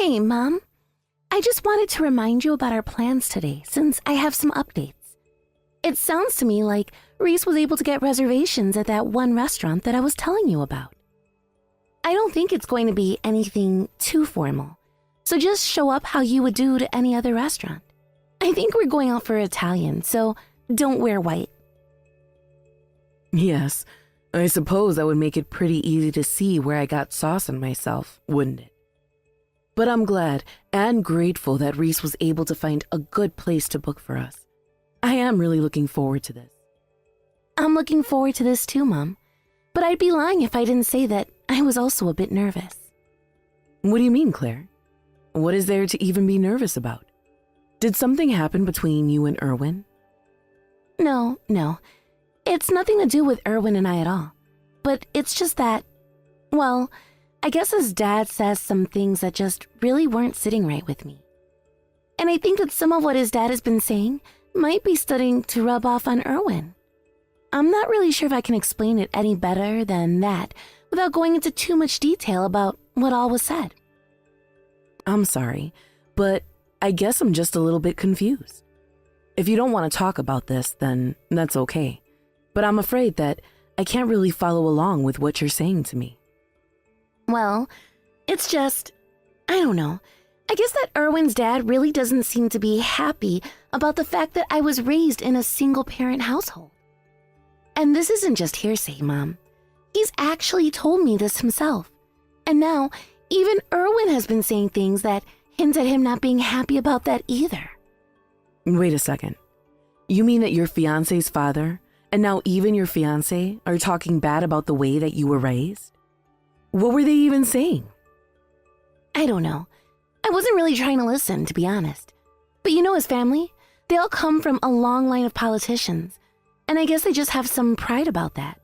Hey, Mom. I just wanted to remind you about our plans today since I have some updates. It sounds to me like Reese was able to get reservations at that one restaurant that I was telling you about. I don't think it's going to be anything too formal, so just show up how you would do to any other restaurant. I think we're going out for Italian, so don't wear white. Yes, I suppose that would make it pretty easy to see where I got sauce on myself, wouldn't it? But I'm glad and grateful that Reese was able to find a good place to book for us. I am really looking forward to this. I'm looking forward to this too, Mom. But I'd be lying if I didn't say that I was also a bit nervous. What do you mean, Claire? What is there to even be nervous about? Did something happen between you and Erwin? No. It's nothing to do with Erwin and I at all. But it's just that, well, I guess his dad says some things that just really weren't sitting right with me. And I think that some of what his dad has been saying might be starting to rub off on Erwin. I'm not really sure if I can explain it any better than that without going into too much detail about what all was said. I'm sorry, but I guess I'm just a little bit confused. If you don't want to talk about this, then that's okay. But I'm afraid that I can't really follow along with what you're saying to me. Well, it's just, I don't know. I guess that Erwin's dad really doesn't seem to be happy about the fact that I was raised in a single-parent household. And this isn't just hearsay, Mom. He's actually told me this himself. And now, even Erwin has been saying things that hint at him not being happy about that either. Wait a second. You mean that your fiance's father, and now even your fiance, are talking bad about the way that you were raised? What were they even saying? I don't know. I wasn't really trying to listen, to be honest. But you know his family? They all come from a long line of politicians, and I guess they just have some pride about that.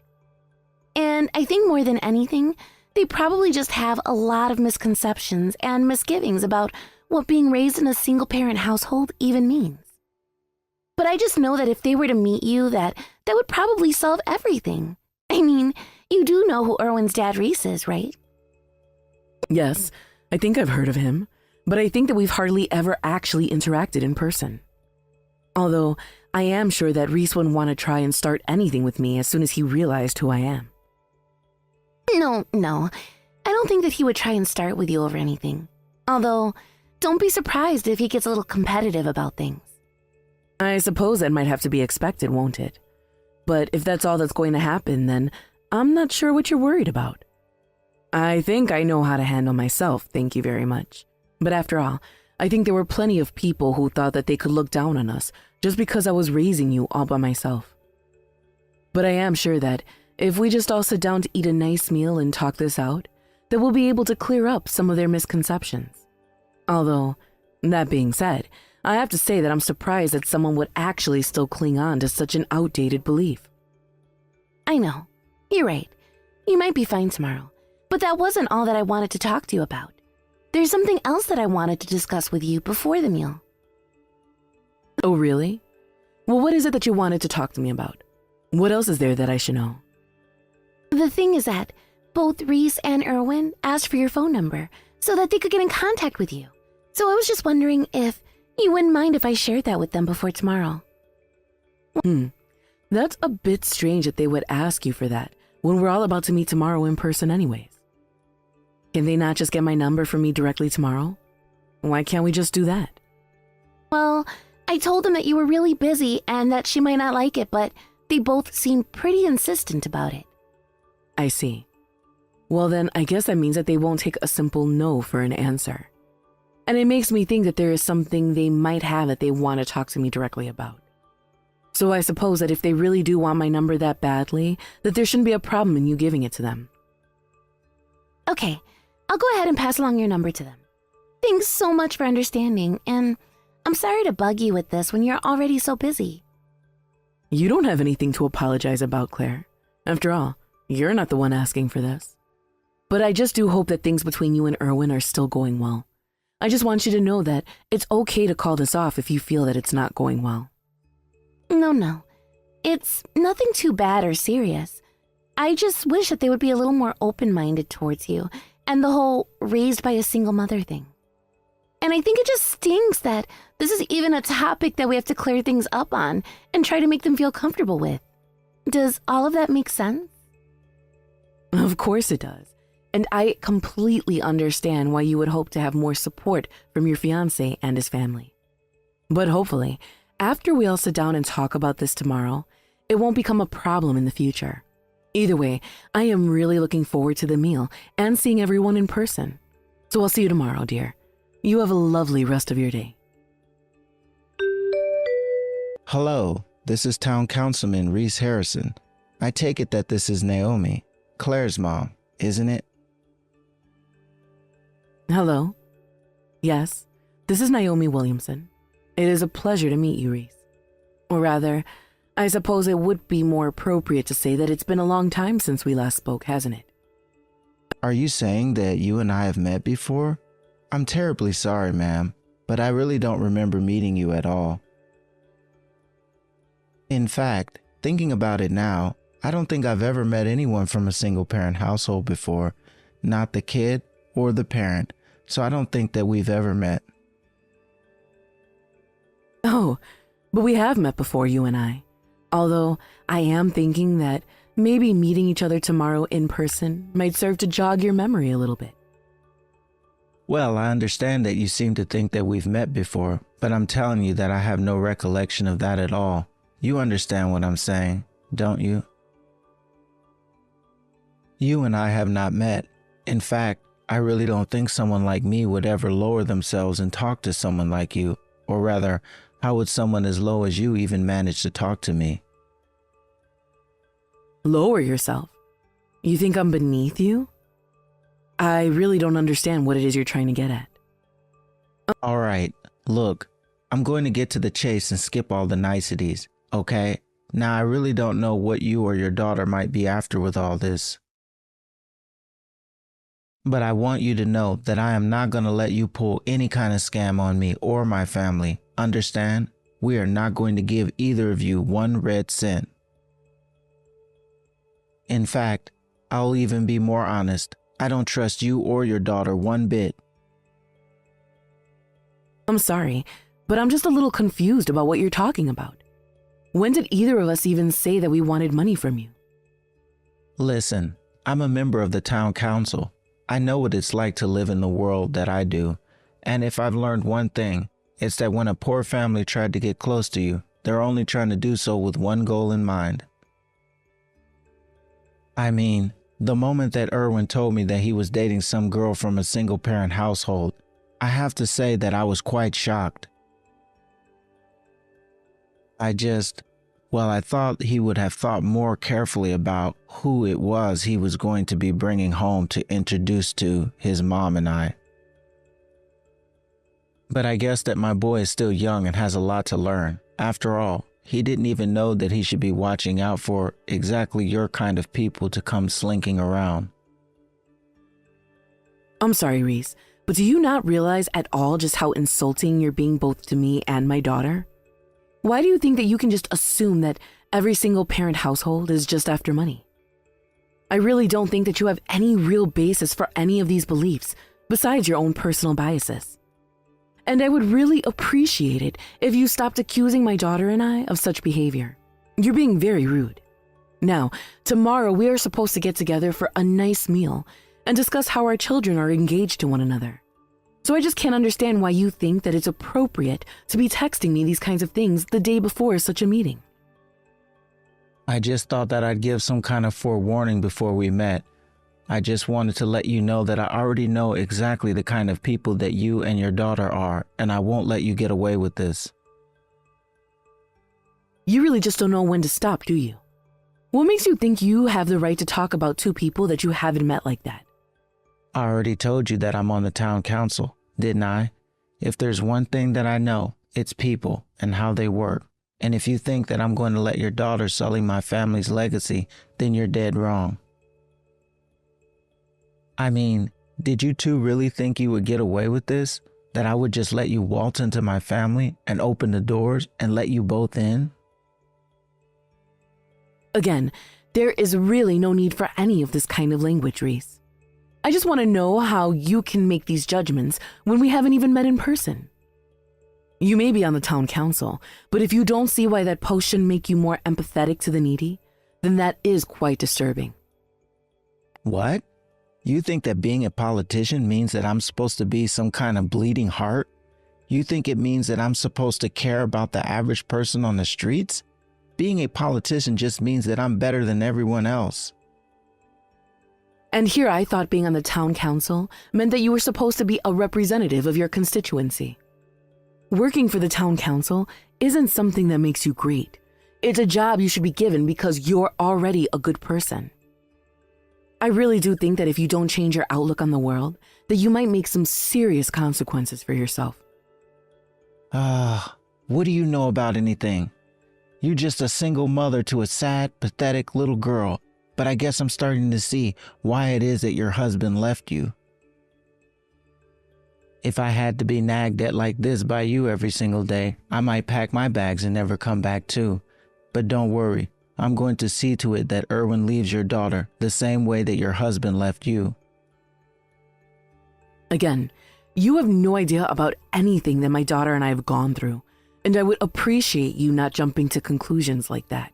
And I think more than anything, they probably just have a lot of misconceptions and misgivings about what being raised in a single-parent household even means. But I just know that if they were to meet you, that would probably solve everything. I mean, you do know who Erwin's dad Reese is, right? Yes, I think I've heard of him, but I think that we've hardly ever actually interacted in person. Although, I am sure that Reese wouldn't want to try and start anything with me as soon as he realized who I am. No. I don't think that he would try and start with you over anything. Although, don't be surprised if he gets a little competitive about things. I suppose that might have to be expected, won't it? But if that's all that's going to happen, then I'm not sure what you're worried about. I think I know how to handle myself, thank you very much. But after all, I think there were plenty of people who thought that they could look down on us just because I was raising you all by myself. But I am sure that if we just all sit down to eat a nice meal and talk this out, that we'll be able to clear up some of their misconceptions. Although, that being said, I have to say that I'm surprised that someone would actually still cling on to such an outdated belief. I know. You're right. You might be fine tomorrow. But that wasn't all that I wanted to talk to you about. There's something else that I wanted to discuss with you before the meal. Oh, really? Well, what is it that you wanted to talk to me about? What else is there that I should know? The thing is that both Reese and Erwin asked for your phone number so that they could get in contact with you. So I was just wondering if you wouldn't mind if I shared that with them before tomorrow. That's a bit strange that they would ask you for that when we're all about to meet tomorrow in person anyways. Can they not just get my number from me directly tomorrow? Why can't we just do that? Well, I told them that you were really busy and that she might not like it, but they both seemed pretty insistent about it. I see. Well then, I guess that means that they won't take a simple no for an answer. And it makes me think that there is something they might have that they want to talk to me directly about. So I suppose that if they really do want my number that badly, that there shouldn't be a problem in you giving it to them. Okay, I'll go ahead and pass along your number to them. Thanks so much for understanding, and I'm sorry to bug you with this when you're already so busy. You don't have anything to apologize about, Claire. After all, you're not the one asking for this. But I just do hope that things between you and Erwin are still going well. I just want you to know that it's okay to call this off if you feel that it's not going well. No. It's nothing too bad or serious. I just wish that they would be a little more open-minded towards you and the whole raised by a single mother thing. And I think it just stinks that this is even a topic that we have to clear things up on and try to make them feel comfortable with. Does all of that make sense? Of course it does. And I completely understand why you would hope to have more support from your fiance and his family. But hopefully, after we all sit down and talk about this tomorrow, it won't become a problem in the future. Either way, I am really looking forward to the meal and seeing everyone in person. So I'll see you tomorrow, dear. You have a lovely rest of your day. Hello, this is Town Councilman Reese Harrison. I take it that this is Naomi, Claire's mom, isn't it? Hello. Yes, this is Naomi Williamson. It is a pleasure to meet you, Reese. Or rather, I suppose it would be more appropriate to say that it's been a long time since we last spoke, hasn't it? Are you saying that you and I have met before? I'm terribly sorry, ma'am, but I really don't remember meeting you at all. In fact, thinking about it now, I don't think I've ever met anyone from a single-parent household before, not the kid or the parent, so I don't think that we've ever met. Oh, but we have met before, you and I. Although I am thinking that maybe meeting each other tomorrow in person might serve to jog your memory a little bit. Well, I understand that you seem to think that we've met before, but I'm telling you that I have no recollection of that at all. You understand what I'm saying, don't you? You and I have not met. In fact, I really don't think someone like me would ever lower themselves and talk to someone like you. Or rather, how would someone as low as you even manage to talk to me? Lower yourself? You think I'm beneath you? I really don't understand what it is you're trying to get at. All right, look, I'm going to get to the chase and skip all the niceties, okay? Now, I really don't know what you or your daughter might be after with all this. But I want you to know that I am not going to let you pull any kind of scam on me or my family. Understand? We are not going to give either of you one red cent. In fact, I'll even be more honest. I don't trust you or your daughter one bit. I'm sorry, but I'm just a little confused about what you're talking about. When did either of us even say that we wanted money from you? Listen, I'm a member of the town council. I know what it's like to live in the world that I do. And if I've learned one thing, it's that when a poor family tried to get close to you, they're only trying to do so with one goal in mind. I mean, the moment that Erwin told me that he was dating some girl from a single-parent household, I have to say that I was quite shocked. I thought he would have thought more carefully about who it was he was going to be bringing home to introduce to his mom and I. But I guess that my boy is still young and has a lot to learn. After all, he didn't even know that he should be watching out for exactly your kind of people to come slinking around. I'm sorry, Reese, but do you not realize at all just how insulting you're being both to me and my daughter? Why do you think that you can just assume that every single parent household is just after money? I really don't think that you have any real basis for any of these beliefs besides your own personal biases. And I would really appreciate it if you stopped accusing my daughter and I of such behavior. You're being very rude. Now, tomorrow we are supposed to get together for a nice meal and discuss how our children are engaged to one another. So I just can't understand why you think that it's appropriate to be texting me these kinds of things the day before such a meeting. I just thought that I'd give some kind of forewarning before we met. I just wanted to let you know that I already know exactly the kind of people that you and your daughter are, and I won't let you get away with this. You really just don't know when to stop, do you? What makes you think you have the right to talk about two people that you haven't met like that? I already told you that I'm on the town council, didn't I? If there's one thing that I know, it's people and how they work. And if you think that I'm going to let your daughter sully my family's legacy, then you're dead wrong. I mean, did you two really think you would get away with this? That I would just let you waltz into my family and open the doors and let you both in? Again, there is really no need for any of this kind of language, Reese. I just want to know how you can make these judgments when we haven't even met in person. You may be on the town council, but if you don't see why that post should make you more empathetic to the needy, then that is quite disturbing. What? You think that being a politician means that I'm supposed to be some kind of bleeding heart? You think it means that I'm supposed to care about the average person on the streets? Being a politician just means that I'm better than everyone else. And here I thought being on the town council meant that you were supposed to be a representative of your constituency. Working for the town council isn't something that makes you great. It's a job you should be given because you're already a good person. I really do think that if you don't change your outlook on the world, that you might make some serious consequences for yourself. What do you know about anything? You're just a single mother to a sad, pathetic little girl, but I guess I'm starting to see why it is that your husband left you. If I had to be nagged at like this by you every single day, I might pack my bags and never come back too. But don't worry, I'm going to see to it that Erwin leaves your daughter the same way that your husband left you. Again, you have no idea about anything that my daughter and I have gone through, and I would appreciate you not jumping to conclusions like that.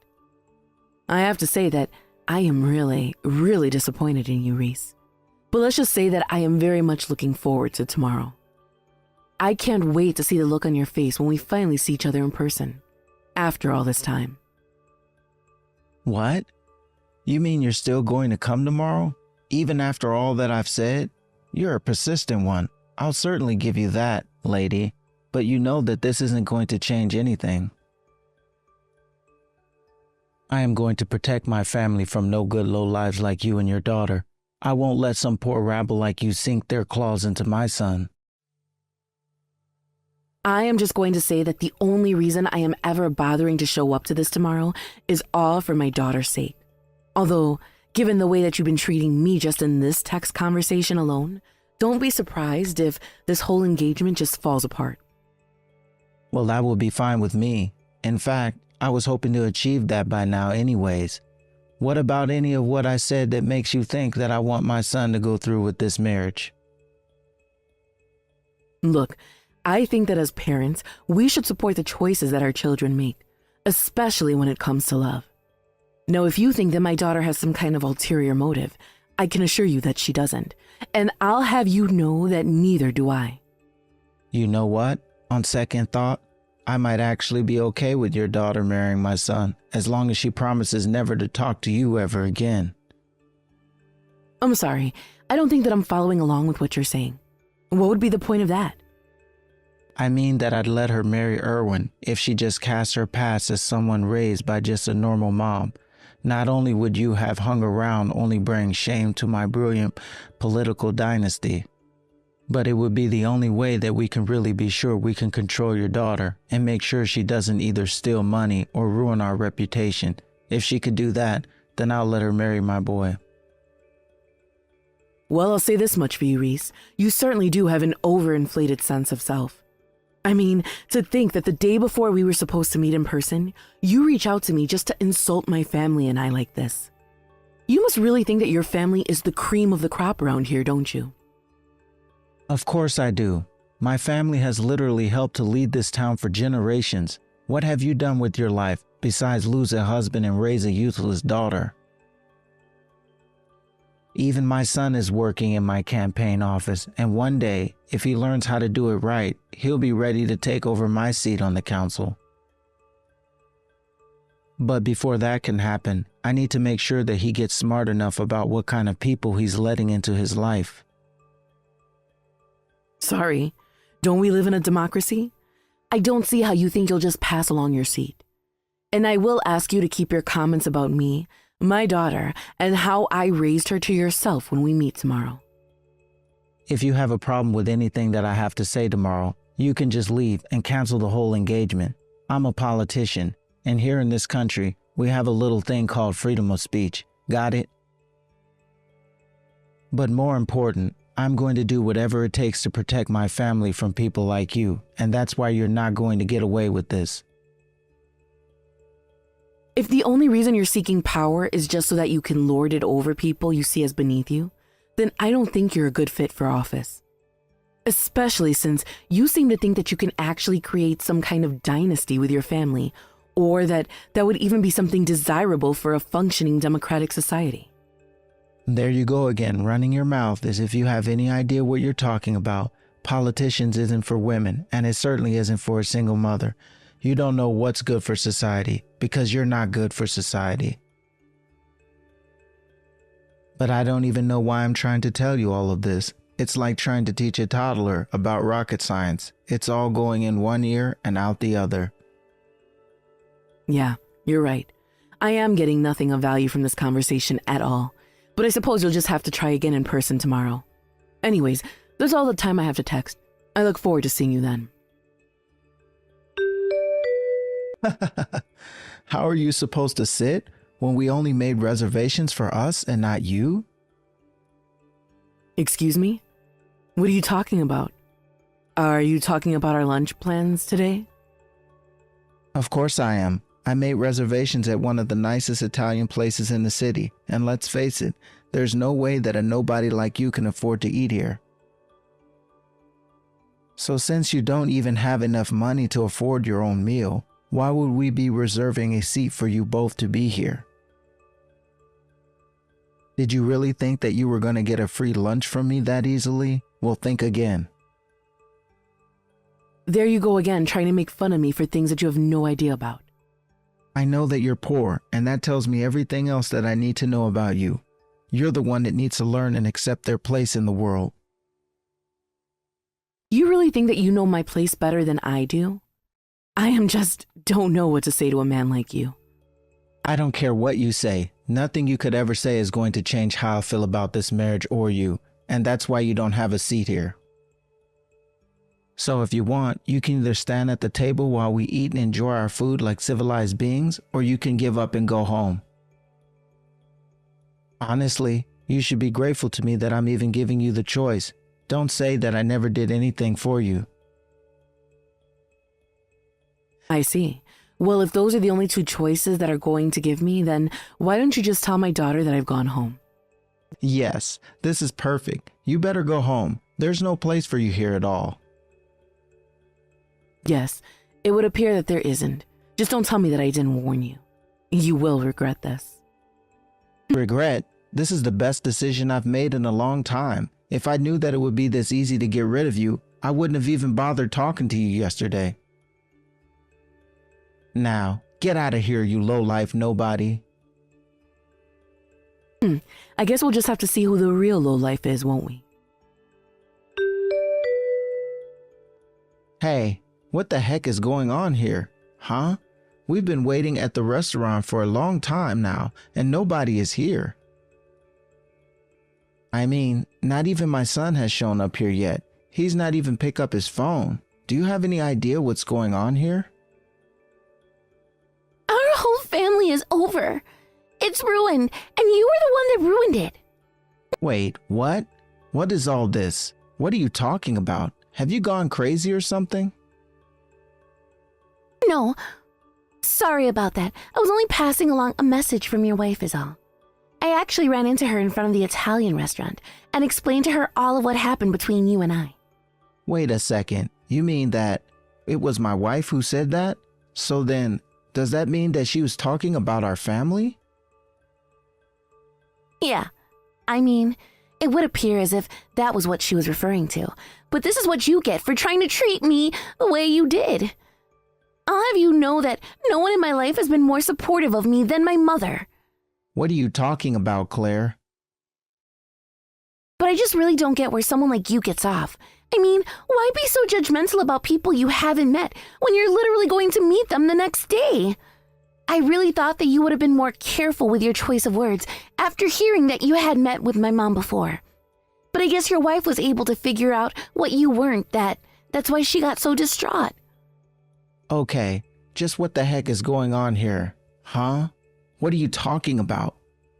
I have to say that I am really, really disappointed in you, Reese. But let's just say that I am very much looking forward to tomorrow. I can't wait to see the look on your face when we finally see each other in person, after all this time. What? You mean you're still going to come tomorrow? Even after all that I've said? You're a persistent one. I'll certainly give you that, lady. But you know that this isn't going to change anything. I am going to protect my family from no good lowlives like you and your daughter. I won't let some poor rabble like you sink their claws into my son. I am just going to say that the only reason I am ever bothering to show up to this tomorrow is all for my daughter's sake. Although, given the way that you've been treating me just in this text conversation alone, don't be surprised if this whole engagement just falls apart. Well, that will be fine with me. In fact, I was hoping to achieve that by now anyways. What about any of what I said that makes you think that I want my son to go through with this marriage? Look, I think that as parents, we should support the choices that our children make, especially when it comes to love. Now, if you think that my daughter has some kind of ulterior motive, I can assure you that she doesn't, and I'll have you know that neither do I. You know what? On second thought, I might actually be okay with your daughter marrying my son, as long as she promises never to talk to you ever again. I'm sorry, I don't think that I'm following along with what you're saying. What would be the point of that? I mean that I'd let her marry Erwin if she just cast her past as someone raised by just a normal mom. Not only would you have hung around only bring shame to my brilliant political dynasty, but it would be the only way that we can really be sure we can control your daughter and make sure she doesn't either steal money or ruin our reputation. If she could do that, then I'll let her marry my boy. Well, I'll say this much for you, Reese. You certainly do have an overinflated sense of self. I mean, to think that the day before we were supposed to meet in person, you reach out to me just to insult my family and I like this. You must really think that your family is the cream of the crop around here, don't you? Of course I do. My family has literally helped to lead this town for generations. What have you done with your life besides lose a husband and raise a useless daughter? Even my son is working in my campaign office, and one day, if he learns how to do it right, he'll be ready to take over my seat on the council. But before that can happen, I need to make sure that he gets smart enough about what kind of people he's letting into his life. Sorry, don't we live in a democracy? I don't see how you think you'll just pass along your seat. And I will ask you to keep your comments about me, my daughter, and how I raised her to yourself when we meet tomorrow. If you have a problem with anything that I have to say tomorrow, you can just leave and cancel the whole engagement. I'm a politician, and here in this country, we have a little thing called freedom of speech. Got it? But more important, I'm going to do whatever it takes to protect my family from people like you, and that's why you're not going to get away with this. If the only reason you're seeking power is just so that you can lord it over people you see as beneath you, then I don't think you're a good fit for office. Especially since you seem to think that you can actually create some kind of dynasty with your family, or that would even be something desirable for a functioning democratic society. There you go again, running your mouth as if you have any idea what you're talking about. Politicians isn't for women, and it certainly isn't for a single mother. You don't know what's good for society because you're not good for society. But I don't even know why I'm trying to tell you all of this. It's like trying to teach a toddler about rocket science. It's all going in one ear and out the other. Yeah, you're right. I am getting nothing of value from this conversation at all. But I suppose you'll just have to try again in person tomorrow. Anyways, that's all the time I have to text. I look forward to seeing you then. How are you supposed to sit when we only made reservations for us and not you? Excuse me? What are you talking about? Are you talking about our lunch plans today? Of course I am. I made reservations at one of the nicest Italian places in the city, and let's face it, there's no way that a nobody like you can afford to eat here. So since you don't even have enough money to afford your own meal, why would we be reserving a seat for you both to be here? Did you really think that you were going to get a free lunch from me that easily? Well, think again. There you go again, trying to make fun of me for things that you have no idea about. I know that you're poor, and that tells me everything else that I need to know about you. You're the one that needs to learn and accept their place in the world. You really think that you know my place better than I do? Don't know what to say to a man like you. I don't care what you say. Nothing you could ever say is going to change how I feel about this marriage or you, and that's why you don't have a seat here. So if you want, you can either stand at the table while we eat and enjoy our food like civilized beings, or you can give up and go home. Honestly, you should be grateful to me that I'm even giving you the choice. Don't say that I never did anything for you. I see. Well, if those are the only two choices that are going to give me, then why don't you just tell my daughter that I've gone home? Yes, this is perfect. You better go home. There's no place for you here at all. Yes, it would appear that there isn't. Just don't tell me that I didn't warn you. You will regret this. Regret? This is the best decision I've made in a long time. If I knew that it would be this easy to get rid of you, I wouldn't have even bothered talking to you yesterday. Now, get out of here, you low-life nobody. I guess we'll just have to see who the real lowlife is, won't we? Hey, what the heck is going on here? Huh? We've been waiting at the restaurant for a long time now, and nobody is here. I mean, not even my son has shown up here yet. He's not even picked up his phone. Do you have any idea what's going on here? Our whole family is over. It's ruined, and you were the one that ruined it. Wait, what? What is all this? What are you talking about? Have you gone crazy or something? No, sorry about that. I was only passing along a message from your wife is all. I actually ran into her in front of the Italian restaurant and explained to her all of what happened between you and I. Wait a second. You mean that it was my wife who said that? So then, does that mean that she was talking about our family? Yeah, I mean, it would appear as if that was what she was referring to. But this is what you get for trying to treat me the way you did. I'll have you know that no one in my life has been more supportive of me than my mother. What are you talking about, Claire? But I just really don't get where someone like you gets off. I mean, why be so judgmental about people you haven't met when you're literally going to meet them the next day? I really thought that you would have been more careful with your choice of words after hearing that you had met with my mom before. But I guess your wife was able to figure out what you weren't, that's why she got so distraught. Okay, just what the heck is going on here? Huh? What are you talking about?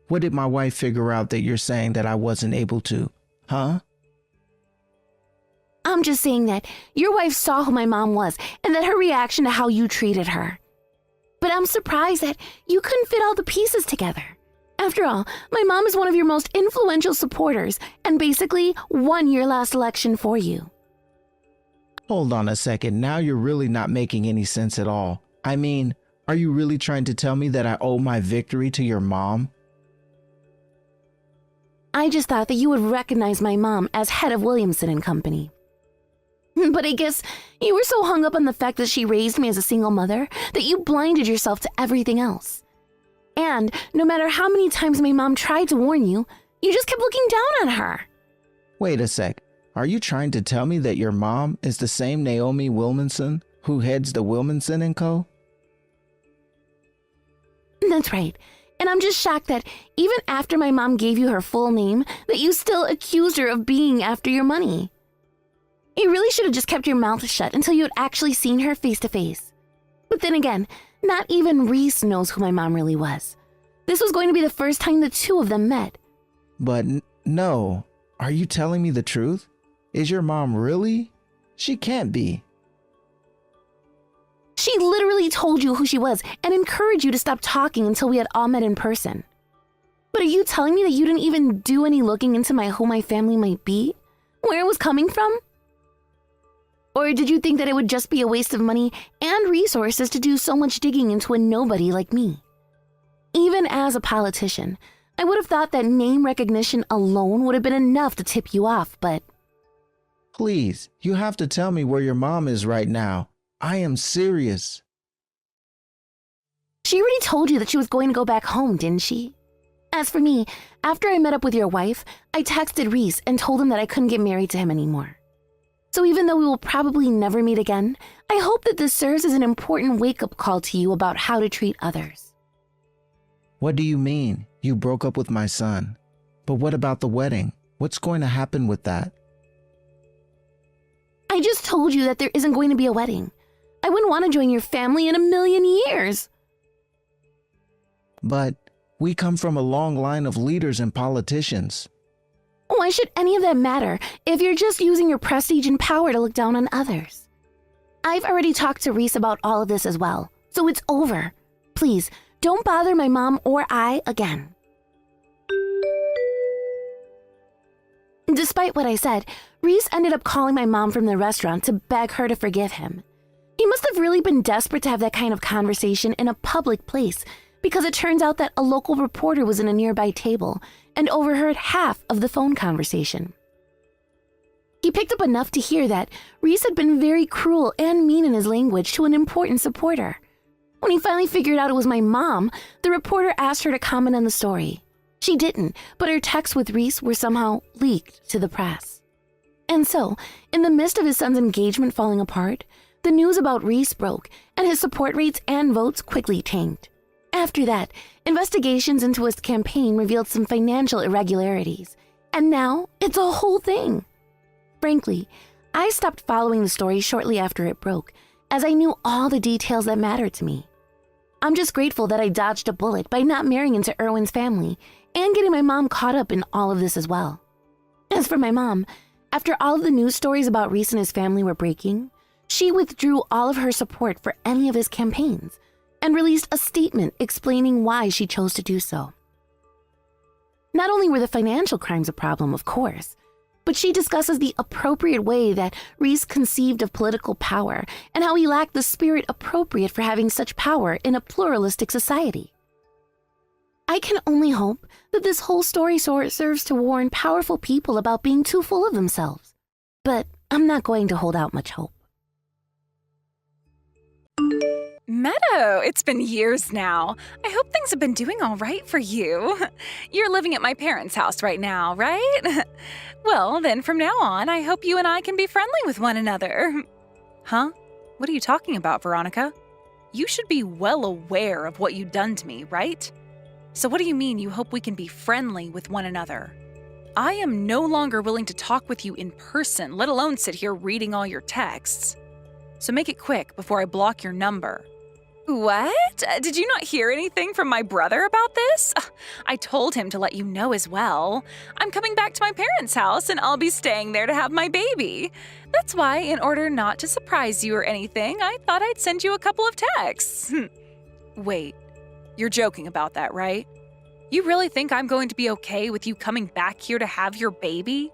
What did my wife figure out that you're saying that I wasn't able to? Huh? I'm just saying that your wife saw who my mom was and that her reaction to how you treated her. But I'm surprised that you couldn't fit all the pieces together. After all, my mom is one of your most influential supporters and basically won your last election for you. Hold on a second, now you're really not making any sense at all. I mean, are you really trying to tell me that I owe my victory to your mom? I just thought that you would recognize my mom as head of Williamson and Company. But I guess you were so hung up on the fact that she raised me as a single mother that you blinded yourself to everything else. And no matter how many times my mom tried to warn you, you just kept looking down on her. Wait a sec, are you trying to tell me that your mom is the same Naomi Williamson who heads the Williamson & Co.? That's right. And I'm just shocked that even after my mom gave you her full name, that you still accused her of being after your money. You really should have just kept your mouth shut until you had actually seen her face to face. But then again, not even Reese knows who my mom really was. This was going to be the first time the two of them met. But no, are you telling me the truth? Is your mom really? She can't be. She literally told you who she was and encouraged you to stop talking until we had all met in person. But are you telling me that you didn't even do any looking into who my family might be? Where it was coming from? Or did you think that it would just be a waste of money and resources to do so much digging into a nobody like me? Even as a politician, I would have thought that name recognition alone would have been enough to tip you off, but... Please, you have to tell me where your mom is right now. I am serious. She already told you that she was going to go back home, didn't she? As for me, after I met up with your wife, I texted Reese and told him that I couldn't get married to him anymore. So even though we will probably never meet again, I hope that this serves as an important wake-up call to you about how to treat others. What do you mean? You broke up with my son. But what about the wedding? What's going to happen with that? I just told you that there isn't going to be a wedding. I wouldn't want to join your family in a million years. But we come from a long line of leaders and politicians. Why should any of that matter if you're just using your prestige and power to look down on others? I've already talked to Reese about all of this as well, so it's over. Please, don't bother my mom or I again. Despite what I said, Reese ended up calling my mom from the restaurant to beg her to forgive him. He must have really been desperate to have that kind of conversation in a public place, because it turns out that a local reporter was in a nearby table and overheard half of the phone conversation. He picked up enough to hear that Reese had been very cruel and mean in his language to an important supporter. When he finally figured out it was my mom, the reporter asked her to comment on the story. She didn't, but her texts with Reese were somehow leaked to the press. And so, in the midst of his son's engagement falling apart, the news about Reese broke, and his support rates and votes quickly tanked. After that, investigations into his campaign revealed some financial irregularities, and now it's a whole thing. Frankly, I stopped following the story shortly after it broke, as I knew all the details that mattered to me. I'm just grateful that I dodged a bullet by not marrying into Erwin's family and getting my mom caught up in all of this as well. As for my mom, after all of the news stories about Reese and his family were breaking, she withdrew all of her support for any of his campaigns and released a statement explaining why she chose to do so. Not only were the financial crimes a problem, of course, but she discusses the appropriate way that Reese conceived of political power and how he lacked the spirit appropriate for having such power in a pluralistic society. I can only hope that this whole story serves to warn powerful people about being too full of themselves, but I'm not going to hold out much hope. Meadow, it's been years now. I hope things have been doing all right for you. You're living at my parents' house right now, right? Well, then from now on, I hope you and I can be friendly with one another. Huh? What are you talking about, Veronica? You should be well aware of what you've done to me, right? So what do you mean you hope we can be friendly with one another? I am no longer willing to talk with you in person, let alone sit here reading all your texts. So make it quick before I block your number. What? Did you not hear anything from my brother about this? I told him to let you know as well. I'm coming back to my parents' house and I'll be staying there to have my baby. That's why, in order not to surprise you or anything, I thought I'd send you a couple of texts. Wait, you're joking about that, right? You really think I'm going to be okay with you coming back here to have your baby?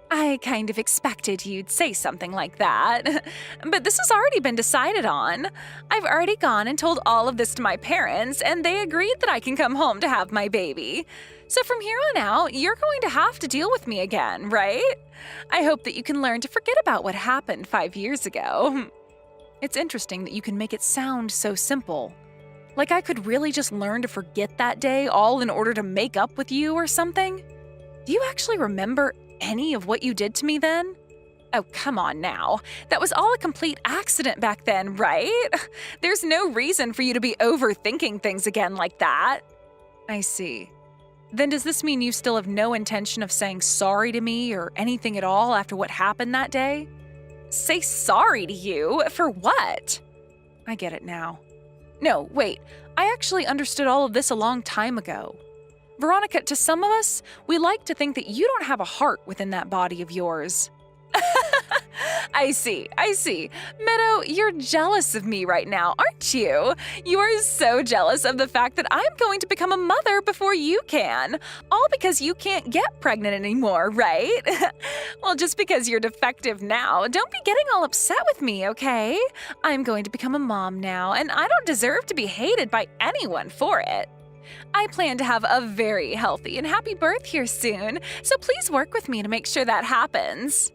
I kind of expected you'd say something like that. But this has already been decided on. I've already gone and told all of this to my parents, and they agreed that I can come home to have my baby. So from here on out, you're going to have to deal with me again, right? I hope that you can learn to forget about what happened 5 years ago. It's interesting that you can make it sound so simple. Like I could really just learn to forget that day all in order to make up with you or something? Do you actually remember any of what you did to me then? Oh, come on now. That was all a complete accident back then, right? There's no reason for you to be overthinking things again like that. I see. Then does this mean you still have no intention of saying sorry to me or anything at all after what happened that day? Say sorry to you? For what? I get it now. No, wait. I actually understood all of this a long time ago. Veronica, to some of us, we like to think that you don't have a heart within that body of yours. I see. Meadow, you're jealous of me right now, aren't you? You are so jealous of the fact that I'm going to become a mother before you can. All because you can't get pregnant anymore, right? Well, just because you're defective now, don't be getting all upset with me, okay? I'm going to become a mom now, and I don't deserve to be hated by anyone for it. I plan to have a very healthy and happy birth here soon, so please work with me to make sure that happens.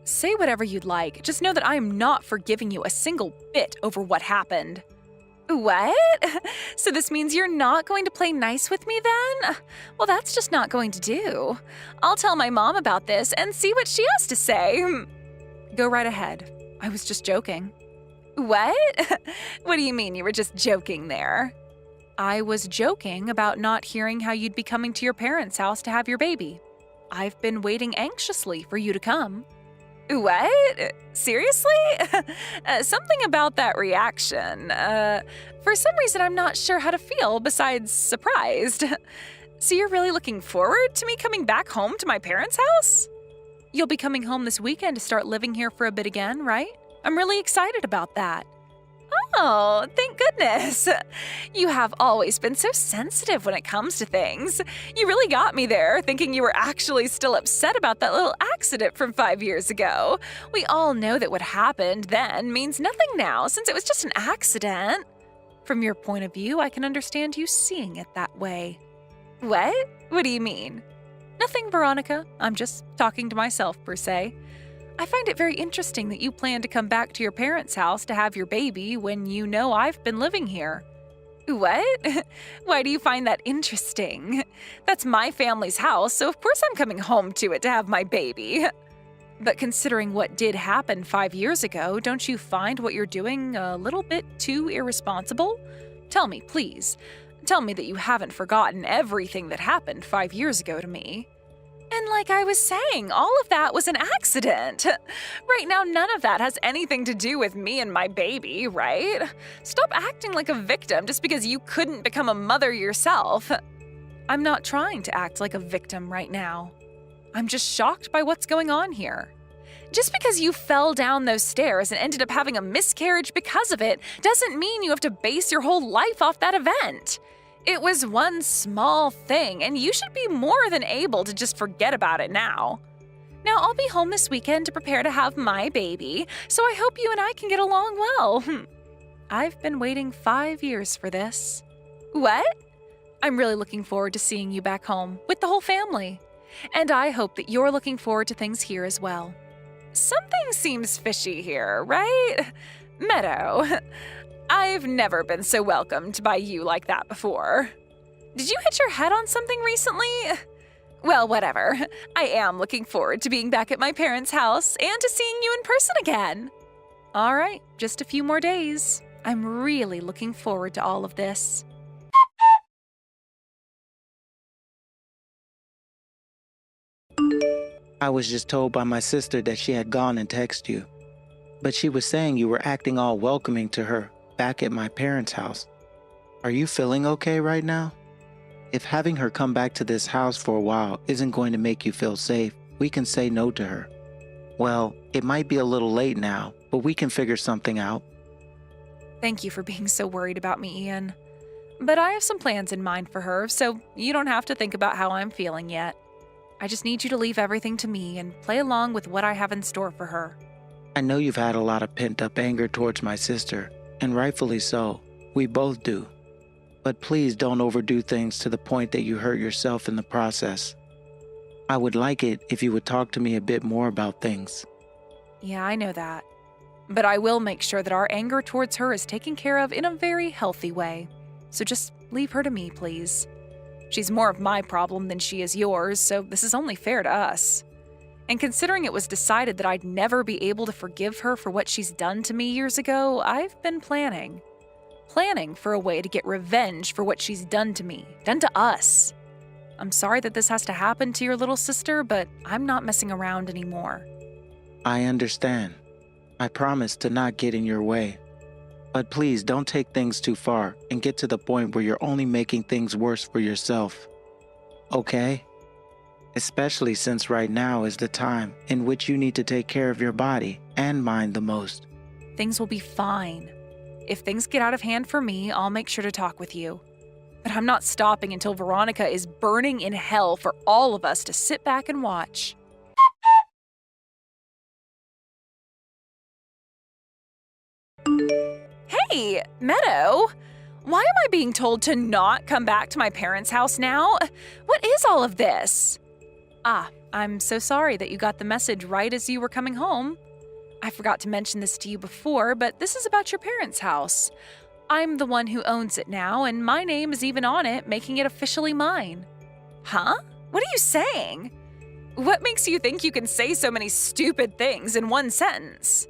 Say whatever you'd like, just know that I am not forgiving you a single bit over what happened. What? So this means you're not going to play nice with me then? Well, that's just not going to do. I'll tell my mom about this and see what she has to say. Go right ahead. I was just joking. What? What do you mean you were just joking there? I was joking about not hearing how you'd be coming to your parents' house to have your baby. I've been waiting anxiously for you to come. What? Seriously? Something about that reaction. For some reason, I'm not sure how to feel besides surprised. So you're really looking forward to me coming back home to my parents' house? You'll be coming home this weekend to start living here for a bit again, right? I'm really excited about that. Oh, thank goodness. You have always been so sensitive when it comes to things. You really got me there, thinking you were actually still upset about that little accident from 5 years ago. We all know that what happened then means nothing now, since it was just an accident. From your point of view, I can understand you seeing it that way. What? What do you mean? Nothing, Veronica. I'm just talking to myself, per se. I find it very interesting that you plan to come back to your parents' house to have your baby when you know I've been living here. What? Why do you find that interesting? That's my family's house, so of course I'm coming home to it to have my baby. But considering what did happen 5 years ago, don't you find what you're doing a little bit too irresponsible? Tell me, please. Tell me that you haven't forgotten everything that happened 5 years ago to me. And like I was saying, all of that was an accident. Right now, none of that has anything to do with me and my baby, right? Stop acting like a victim just because you couldn't become a mother yourself. I'm not trying to act like a victim right now. I'm just shocked by what's going on here. Just because you fell down those stairs and ended up having a miscarriage because of it doesn't mean you have to base your whole life off that event. It was one small thing, and you should be more than able to just forget about it now. Now, I'll be home this weekend to prepare to have my baby, so I hope you and I can get along well. I've been waiting 5 years for this. What? I'm really looking forward to seeing you back home with the whole family. And I hope that you're looking forward to things here as well. Something seems fishy here, right? Meadow, I've never been so welcomed by you like that before. Did you hit your head on something recently? Well, whatever. I am looking forward to being back at my parents' house and to seeing you in person again. All right, just a few more days. I'm really looking forward to all of this. I was just told by my sister that she had gone and texted you. But she was saying you were acting all welcoming to her back at my parents' house. Are you feeling okay right now? If having her come back to this house for a while isn't going to make you feel safe, we can say no to her. Well, it might be a little late now, but we can figure something out. Thank you for being so worried about me, Ian. But I have some plans in mind for her, so you don't have to think about how I'm feeling yet. I just need you to leave everything to me and play along with what I have in store for her. I know you've had a lot of pent-up anger towards my sister, and rightfully so. We both do. But please don't overdo things to the point that you hurt yourself in the process. I would like it if you would talk to me a bit more about things. Yeah, I know that. But I will make sure that our anger towards her is taken care of in a very healthy way. So just leave her to me, please. She's more of my problem than she is yours, so this is only fair to us. And considering it was decided that I'd never be able to forgive her for what she's done to me years ago, I've been planning. Planning for a way to get revenge for what she's done to me, done to us. I'm sorry that this has to happen to your little sister, but I'm not messing around anymore. I understand. I promise to not get in your way. But please don't take things too far and get to the point where you're only making things worse for yourself. Okay? Especially since right now is the time in which you need to take care of your body and mind the most. Things will be fine. If things get out of hand for me, I'll make sure to talk with you. But I'm not stopping until Veronica is burning in hell for all of us to sit back and watch. Hey, Meadow! Why am I being told to not come back to my parents' house now? What is all of this? I'm so sorry that you got the message right as you were coming home. I forgot to mention this to you before, but this is about your parents' house. I'm the one who owns it now, and my name is even on it, making it officially mine. Huh? What are you saying? What makes you think you can say so many stupid things in one sentence?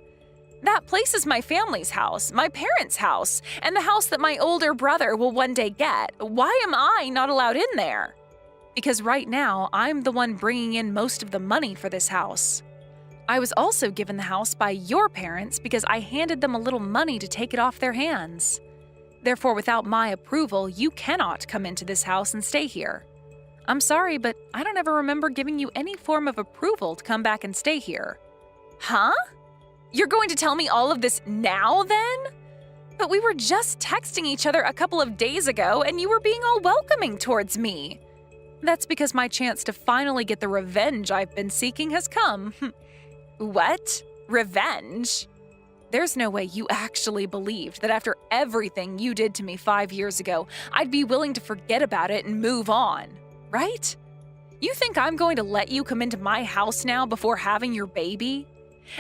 That place is my family's house, my parents' house, and the house that my older brother will one day get. Why am I not allowed in there? Because right now, I'm the one bringing in most of the money for this house. I was also given the house by your parents because I handed them a little money to take it off their hands. Therefore, without my approval, you cannot come into this house and stay here. I'm sorry, but I don't ever remember giving you any form of approval to come back and stay here. Huh? You're going to tell me all of this now, then? But we were just texting each other a couple of days ago, and you were being all welcoming towards me. That's because my chance to finally get the revenge I've been seeking has come. What? Revenge? There's no way you actually believed that after everything you did to me 5 years ago, I'd be willing to forget about it and move on, right? You think I'm going to let you come into my house now before having your baby?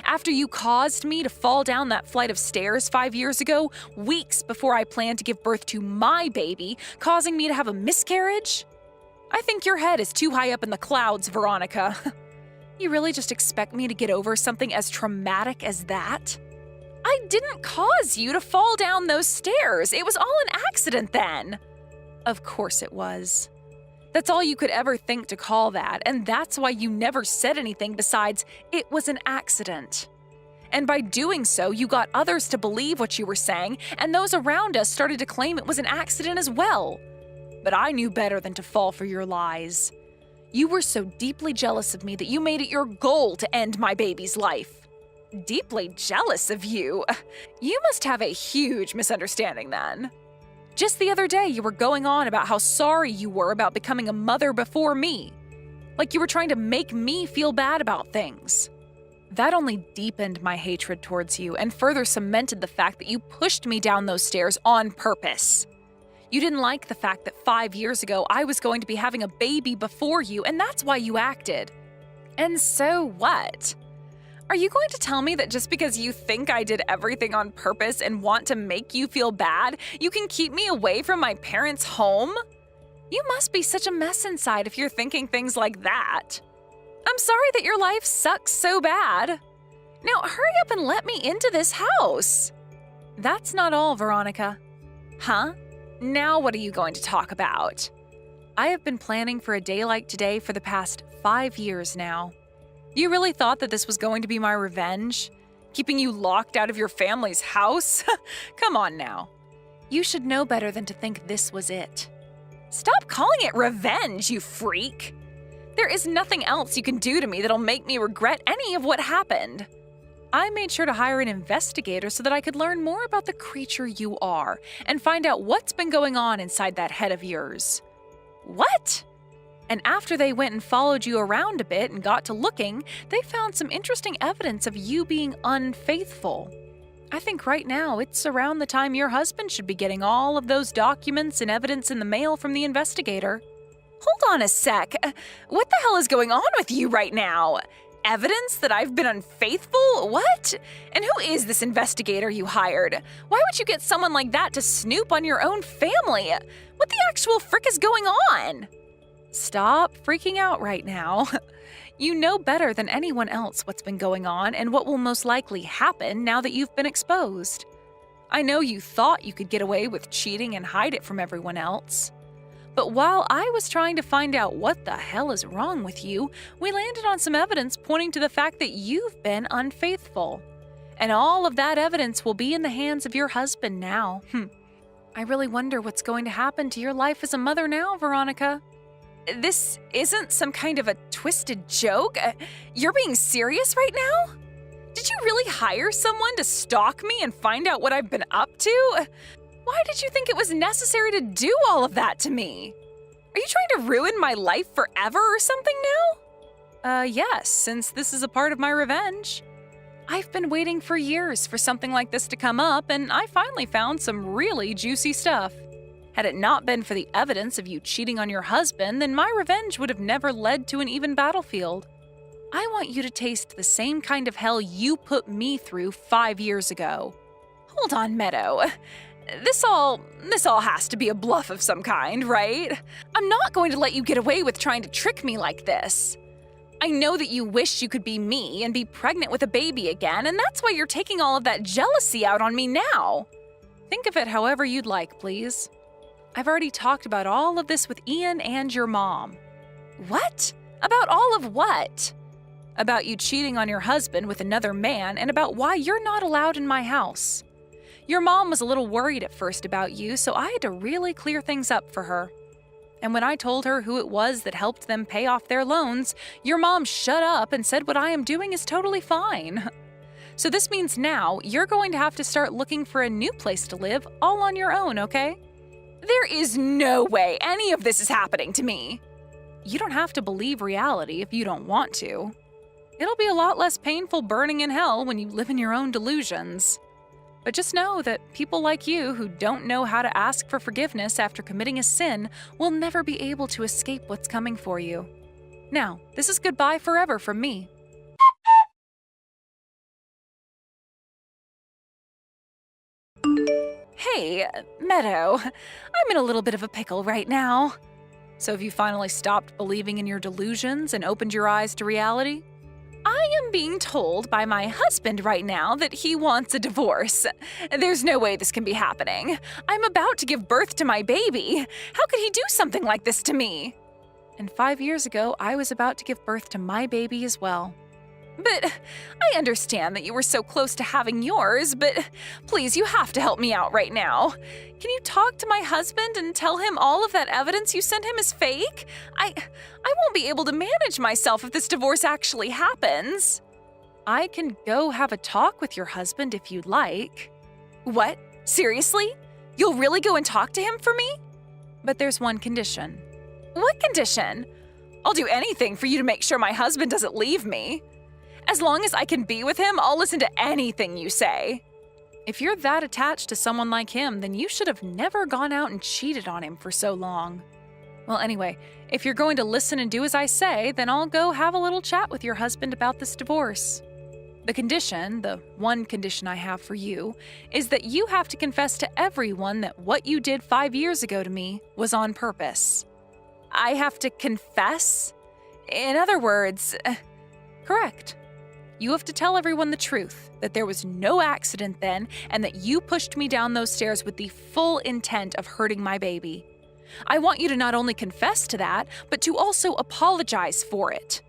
After you caused me to fall down that flight of stairs 5 years ago, weeks before I planned to give birth to my baby, causing me to have a miscarriage? I think your head is too high up in the clouds, Veronica. You really just expect me to get over something as traumatic as that? I didn't cause you to fall down those stairs. It was all an accident then. Of course it was. That's all you could ever think to call that, and that's why you never said anything besides, it was an accident. And by doing so, you got others to believe what you were saying, and those around us started to claim it was an accident as well. But I knew better than to fall for your lies. You were so deeply jealous of me that you made it your goal to end my baby's life. Deeply jealous of you? You must have a huge misunderstanding then. Just the other day, you were going on about how sorry you were about becoming a mother before me. Like you were trying to make me feel bad about things. That only deepened my hatred towards you and further cemented the fact that you pushed me down those stairs on purpose. You didn't like the fact that 5 years ago I was going to be having a baby before you, and that's why you acted. And so what? Are you going to tell me that just because you think I did everything on purpose and want to make you feel bad, you can keep me away from my parents' home? You must be such a mess inside if you're thinking things like that. I'm sorry that your life sucks so bad. Now hurry up and let me into this house. That's not all, Veronica. Huh? Now what are you going to talk about? I have been planning for a day like today for the past 5 years now. You really thought that this was going to be my revenge? Keeping you locked out of your family's house? Come on now. You should know better than to think this was it. Stop calling it revenge, you freak. There is nothing else you can do to me that'll make me regret any of what happened. I made sure to hire an investigator so that I could learn more about the creature you are and find out what's been going on inside that head of yours. What? And after they went and followed you around a bit and got to looking, they found some interesting evidence of you being unfaithful. I think right now it's around the time your husband should be getting all of those documents and evidence in the mail from the investigator. Hold on a sec. What the hell is going on with you right now? Evidence that I've been unfaithful? What? And who is this investigator you hired? Why would you get someone like that to snoop on your own family? What the actual frick is going on? Stop freaking out right now. You know better than anyone else what's been going on and what will most likely happen now that you've been exposed. I know you thought you could get away with cheating and hide it from everyone else. But while I was trying to find out what the hell is wrong with you, we landed on some evidence pointing to the fact that you've been unfaithful. And all of that evidence will be in the hands of your husband now. I really wonder what's going to happen to your life as a mother now, Veronica. This isn't some kind of a twisted joke? You're being serious right now? Did you really hire someone to stalk me and find out what I've been up to? Why did you think it was necessary to do all of that to me? Are you trying to ruin my life forever or something now? Yes, since this is a part of my revenge. I've been waiting for years for something like this to come up, and I finally found some really juicy stuff. Had it not been for the evidence of you cheating on your husband, then my revenge would have never led to an even battlefield. I want you to taste the same kind of hell you put me through 5 years ago. Hold on, Meadow. This all has to be a bluff of some kind, right? I'm not going to let you get away with trying to trick me like this. I know that you wish you could be me and be pregnant with a baby again, and that's why you're taking all of that jealousy out on me now. Think of it however you'd like, please. I've already talked about all of this with Ian and your mom. What? About all of what? About you cheating on your husband with another man and about why you're not allowed in my house. Your mom was a little worried at first about you, so I had to really clear things up for her. And when I told her who it was that helped them pay off their loans, your mom shut up and said what I am doing is totally fine. So this means now you're going to have to start looking for a new place to live all on your own, okay? There is no way any of this is happening to me. You don't have to believe reality if you don't want to. It'll be a lot less painful burning in hell when you live in your own delusions. But just know that people like you who don't know how to ask for forgiveness after committing a sin will never be able to escape what's coming for you. Now, this is goodbye forever from me. Hey, Meadow, I'm in a little bit of a pickle right now. So have you finally stopped believing in your delusions and opened your eyes to reality? I am being told by my husband right now that he wants a divorce. There's no way this can be happening. I'm about to give birth to my baby. How could he do something like this to me? And 5 years ago, I was about to give birth to my baby as well. But I understand that you were so close to having yours, but please, you have to help me out right now. Can you talk to my husband and tell him all of that evidence you sent him is fake? I won't be able to manage myself if this divorce actually happens. I can go have a talk with your husband if you'd like. What? Seriously? You'll really go and talk to him for me? But there's one condition. What condition? I'll do anything for you to make sure my husband doesn't leave me. As long as I can be with him, I'll listen to anything you say. If you're that attached to someone like him, then you should have never gone out and cheated on him for so long. Well, anyway, if you're going to listen and do as I say, then I'll go have a little chat with your husband about this divorce. The condition, the one condition I have for you, is that you have to confess to everyone that what you did 5 years ago to me was on purpose. I have to confess? In other words, correct. You have to tell everyone the truth, that there was no accident then, and that you pushed me down those stairs with the full intent of hurting my baby. I want you to not only confess to that, but to also apologize for it.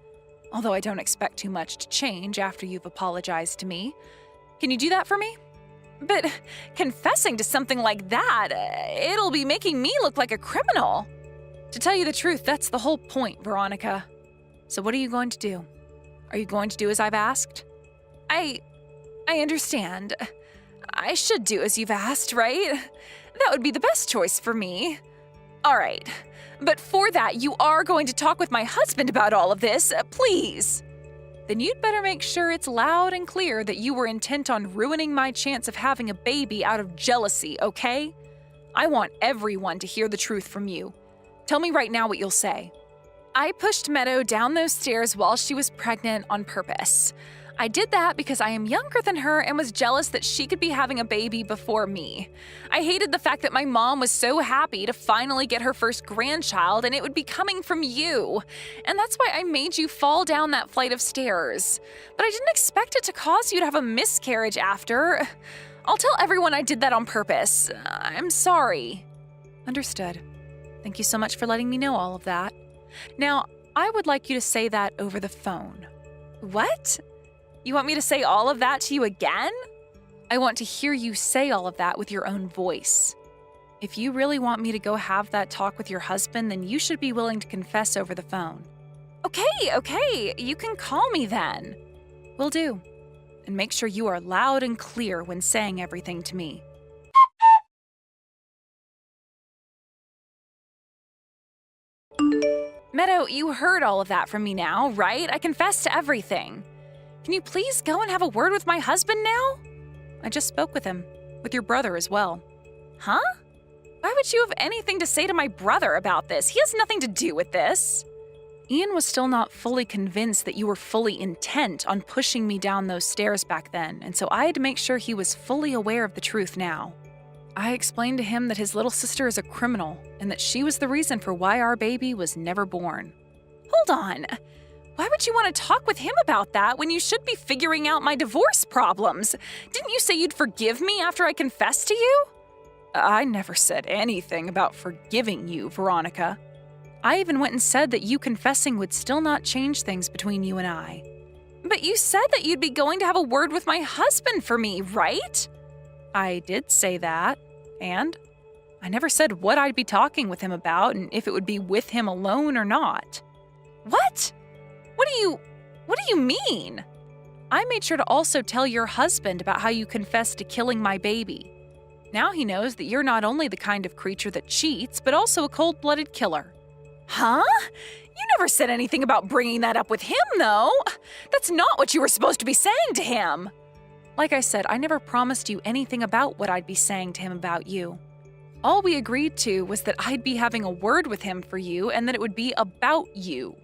Although I don't expect too much to change after you've apologized to me. Can you do that for me? But confessing to something like that, it'll be making me look like a criminal. To tell you the truth, that's the whole point, Veronica. So what are you going to do? Are you going to do as I've asked? I understand. I should do as you've asked, right? That would be the best choice for me. All right. But for that, you are going to talk with my husband about all of this, please. Then you'd better make sure it's loud and clear that you were intent on ruining my chance of having a baby out of jealousy, okay? I want everyone to hear the truth from you. Tell me right now what you'll say. I pushed Meadow down those stairs while she was pregnant on purpose. I did that because I am younger than her and was jealous that she could be having a baby before me. I hated the fact that my mom was so happy to finally get her first grandchild and it would be coming from you. And that's why I made you fall down that flight of stairs. But I didn't expect it to cause you to have a miscarriage after. I'll tell everyone I did that on purpose. I'm sorry. Understood. Thank you so much for letting me know all of that. Now, I would like you to say that over the phone. What? You want me to say all of that to you again? I want to hear you say all of that with your own voice. If you really want me to go have that talk with your husband, then you should be willing to confess over the phone. Okay, you can call me then. Will do. And make sure you are loud and clear when saying everything to me. Meadow, you heard all of that from me now, right? I confessed to everything. Can you please go and have a word with my husband now? I just spoke with him, with your brother as well. Huh? Why would you have anything to say to my brother about this? He has nothing to do with this. Ian was still not fully convinced that you were fully intent on pushing me down those stairs back then, and so I had to make sure he was fully aware of the truth now. I explained to him that his little sister is a criminal and that she was the reason for why our baby was never born. Hold on. Why would you want to talk with him about that when you should be figuring out my divorce problems? Didn't you say you'd forgive me after I confessed to you? I never said anything about forgiving you, Veronica. I even went and said that you confessing would still not change things between you and I. But you said that you'd be going to have a word with my husband for me, right? I did say that, and I never said what I'd be talking with him about and if it would be with him alone or not. What? What do you mean? I made sure to also tell your husband about how you confessed to killing my baby. Now he knows that you're not only the kind of creature that cheats, but also a cold-blooded killer. Huh? You never said anything about bringing that up with him, though. That's not what you were supposed to be saying to him. Like I said, I never promised you anything about what I'd be saying to him about you. All we agreed to was that I'd be having a word with him for you and that it would be about you.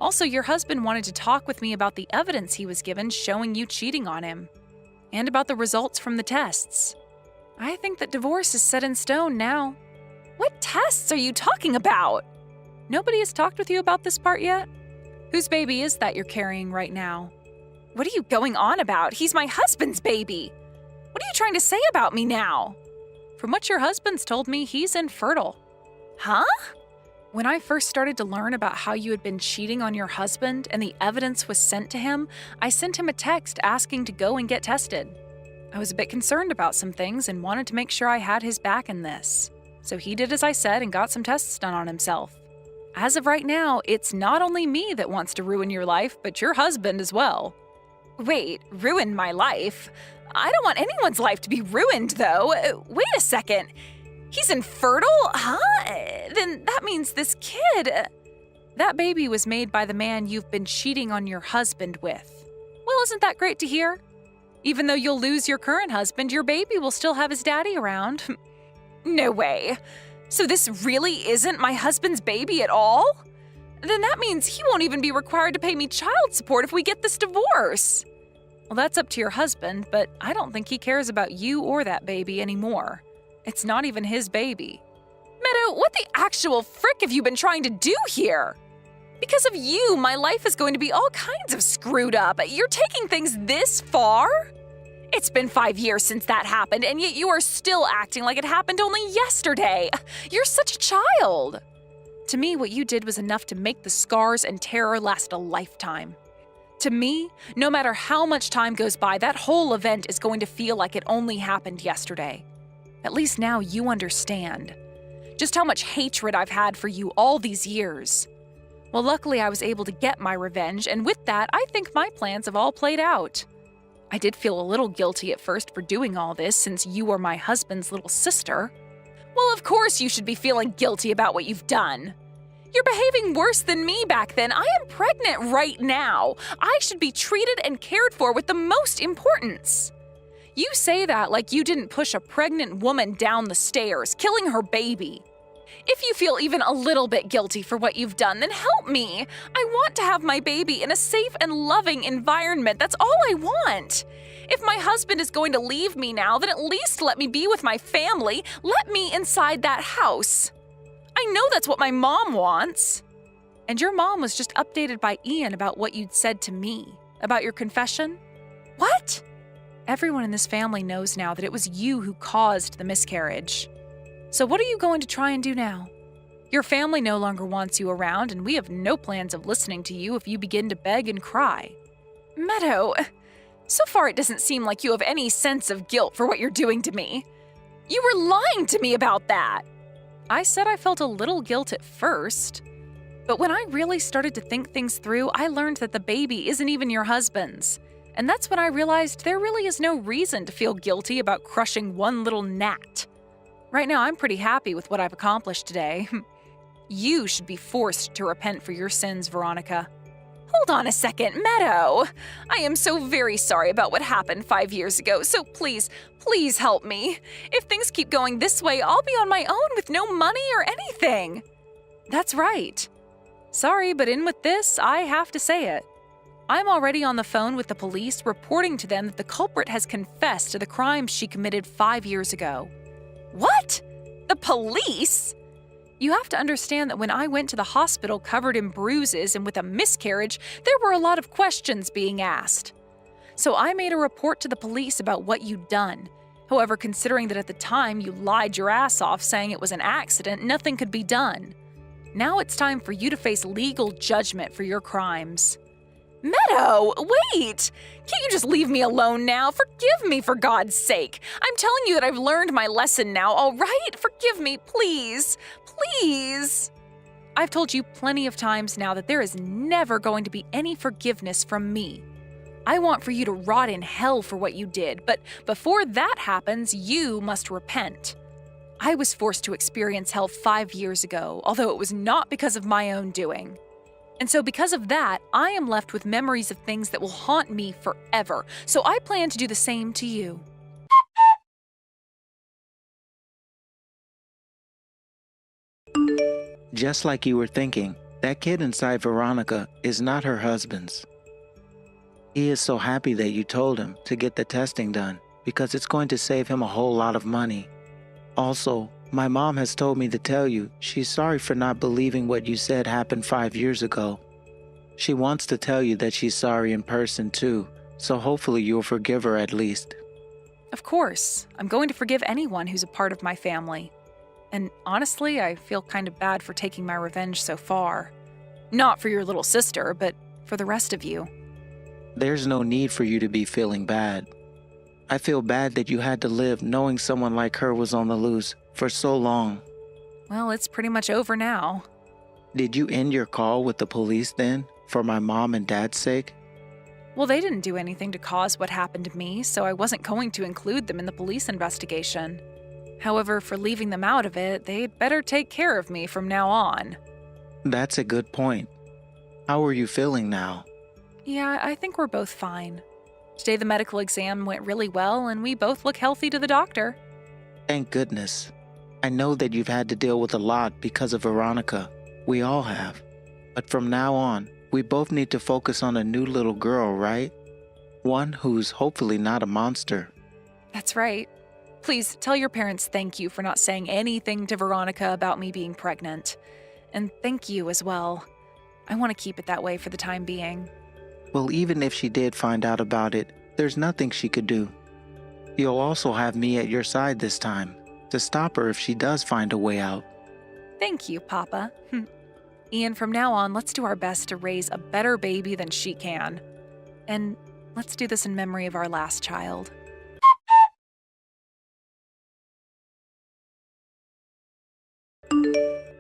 Also, your husband wanted to talk with me about the evidence he was given showing you cheating on him, and about the results from the tests. I think that divorce is set in stone now. What tests are you talking about? Nobody has talked with you about this part yet? Whose baby is that you're carrying right now? What are you going on about? He's my husband's baby. What are you trying to say about me now? From what your husband's told me, he's infertile. Huh? When I first started to learn about how you had been cheating on your husband and the evidence was sent to him, I sent him a text asking to go and get tested. I was a bit concerned about some things and wanted to make sure I had his back in this. So he did as I said and got some tests done on himself. As of right now, it's not only me that wants to ruin your life, but your husband as well. Wait, ruin my life? I don't want anyone's life to be ruined, though. Wait a second. He's infertile? Huh? Then that means this kid… That baby was made by the man you've been cheating on your husband with. Well, isn't that great to hear? Even though you'll lose your current husband, your baby will still have his daddy around. No way. So this really isn't my husband's baby at all? Then that means he won't even be required to pay me child support if we get this divorce. Well, that's up to your husband, but I don't think he cares about you or that baby anymore. It's not even his baby. Meadow, what the actual frick have you been trying to do here? Because of you, my life is going to be all kinds of screwed up. You're taking things this far? It's been 5 years since that happened, and yet you are still acting like it happened only yesterday. You're such a child. To me, what you did was enough to make the scars and terror last a lifetime. To me, no matter how much time goes by, that whole event is going to feel like it only happened yesterday. At least now you understand just how much hatred I've had for you all these years. Well, luckily I was able to get my revenge, and with that, I think my plans have all played out. I did feel a little guilty at first for doing all this since you are my husband's little sister. Well, of course you should be feeling guilty about what you've done. You're behaving worse than me back then. I am pregnant right now. I should be treated and cared for with the most importance. You say that like you didn't push a pregnant woman down the stairs, killing her baby. If you feel even a little bit guilty for what you've done, then help me. I want to have my baby in a safe and loving environment. That's all I want. If my husband is going to leave me now, then at least let me be with my family. Let me inside that house. I know that's what my mom wants. And your mom was just updated by Ian about what you'd said to me, about your confession. What? Everyone in this family knows now that it was you who caused the miscarriage. So what are you going to try and do now? Your family no longer wants you around, and we have no plans of listening to you if you begin to beg and cry. Meadow, so far it doesn't seem like you have any sense of guilt for what you're doing to me. You were lying to me about that. I said I felt a little guilt at first, but when I really started to think things through, I learned that the baby isn't even your husband's. And that's when I realized there really is no reason to feel guilty about crushing one little gnat. Right now, I'm pretty happy with what I've accomplished today. You should be forced to repent for your sins, Veronica. Hold on a second, Meadow. I am so very sorry about what happened 5 years ago, so please help me. If things keep going this way, I'll be on my own with no money or anything. That's right. Sorry, but in with this, I have to say it. I'm already on the phone with the police reporting to them that the culprit has confessed to the crimes she committed 5 years ago. What? The police? You have to understand that when I went to the hospital covered in bruises and with a miscarriage, there were a lot of questions being asked. So I made a report to the police about what you'd done. However, considering that at the time you lied your ass off saying it was an accident, nothing could be done. Now it's time for you to face legal judgment for your crimes. Meadow, wait! Can't you just leave me alone now? Forgive me, for God's sake. I'm telling you that I've learned my lesson now, all right? Forgive me, please. Please. I've told you plenty of times now that there is never going to be any forgiveness from me. I want for you to rot in hell for what you did, but before that happens, you must repent. I was forced to experience hell 5 years ago, although it was not because of my own doing. And so because of that, I am left with memories of things that will haunt me forever. So I plan to do the same to you. Just like you were thinking, that kid inside Veronica is not her husband's. He is so happy that you told him to get the testing done because it's going to save him a whole lot of money. Also, my mom has told me to tell you she's sorry for not believing what you said happened 5 years ago. She wants to tell you that she's sorry in person too, so hopefully you'll forgive her at least. Of course, I'm going to forgive anyone who's a part of my family. And honestly, I feel kind of bad for taking my revenge so far. Not for your little sister, but for the rest of you. There's no need for you to be feeling bad. I feel bad that you had to live knowing someone like her was on the loose for so long. Well, it's pretty much over now. Did you end your call with the police then, for my mom and dad's sake? Well, they didn't do anything to cause what happened to me, so I wasn't going to include them in the police investigation. However, for leaving them out of it, they'd better take care of me from now on. That's a good point. How are you feeling now? Yeah, I think we're both fine. Today the medical exam went really well, and we both look healthy to the doctor. Thank goodness. I know that you've had to deal with a lot because of Veronica. We all have. But from now on, we both need to focus on a new little girl, right? One who's hopefully not a monster. That's right. Please tell your parents thank you for not saying anything to Veronica about me being pregnant. And thank you as well. I want to keep it that way for the time being. Well, even if she did find out about it, there's nothing she could do. You'll also have me at your side this time, to stop her if she does find a way out. Thank you, Papa. Ian, from now on, let's do our best to raise a better baby than she can. And let's do this in memory of our last child.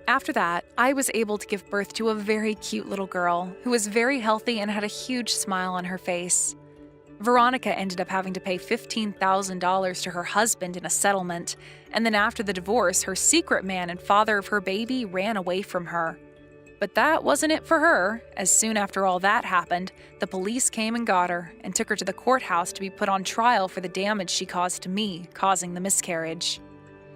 After that, I was able to give birth to a very cute little girl who was very healthy and had a huge smile on her face. Veronica ended up having to pay $15,000 to her husband in a settlement, and then after the divorce, her secret man and father of her baby ran away from her. But that wasn't it for her, as soon after all that happened, the police came and got her and took her to the courthouse to be put on trial for the damage she caused to me, causing the miscarriage.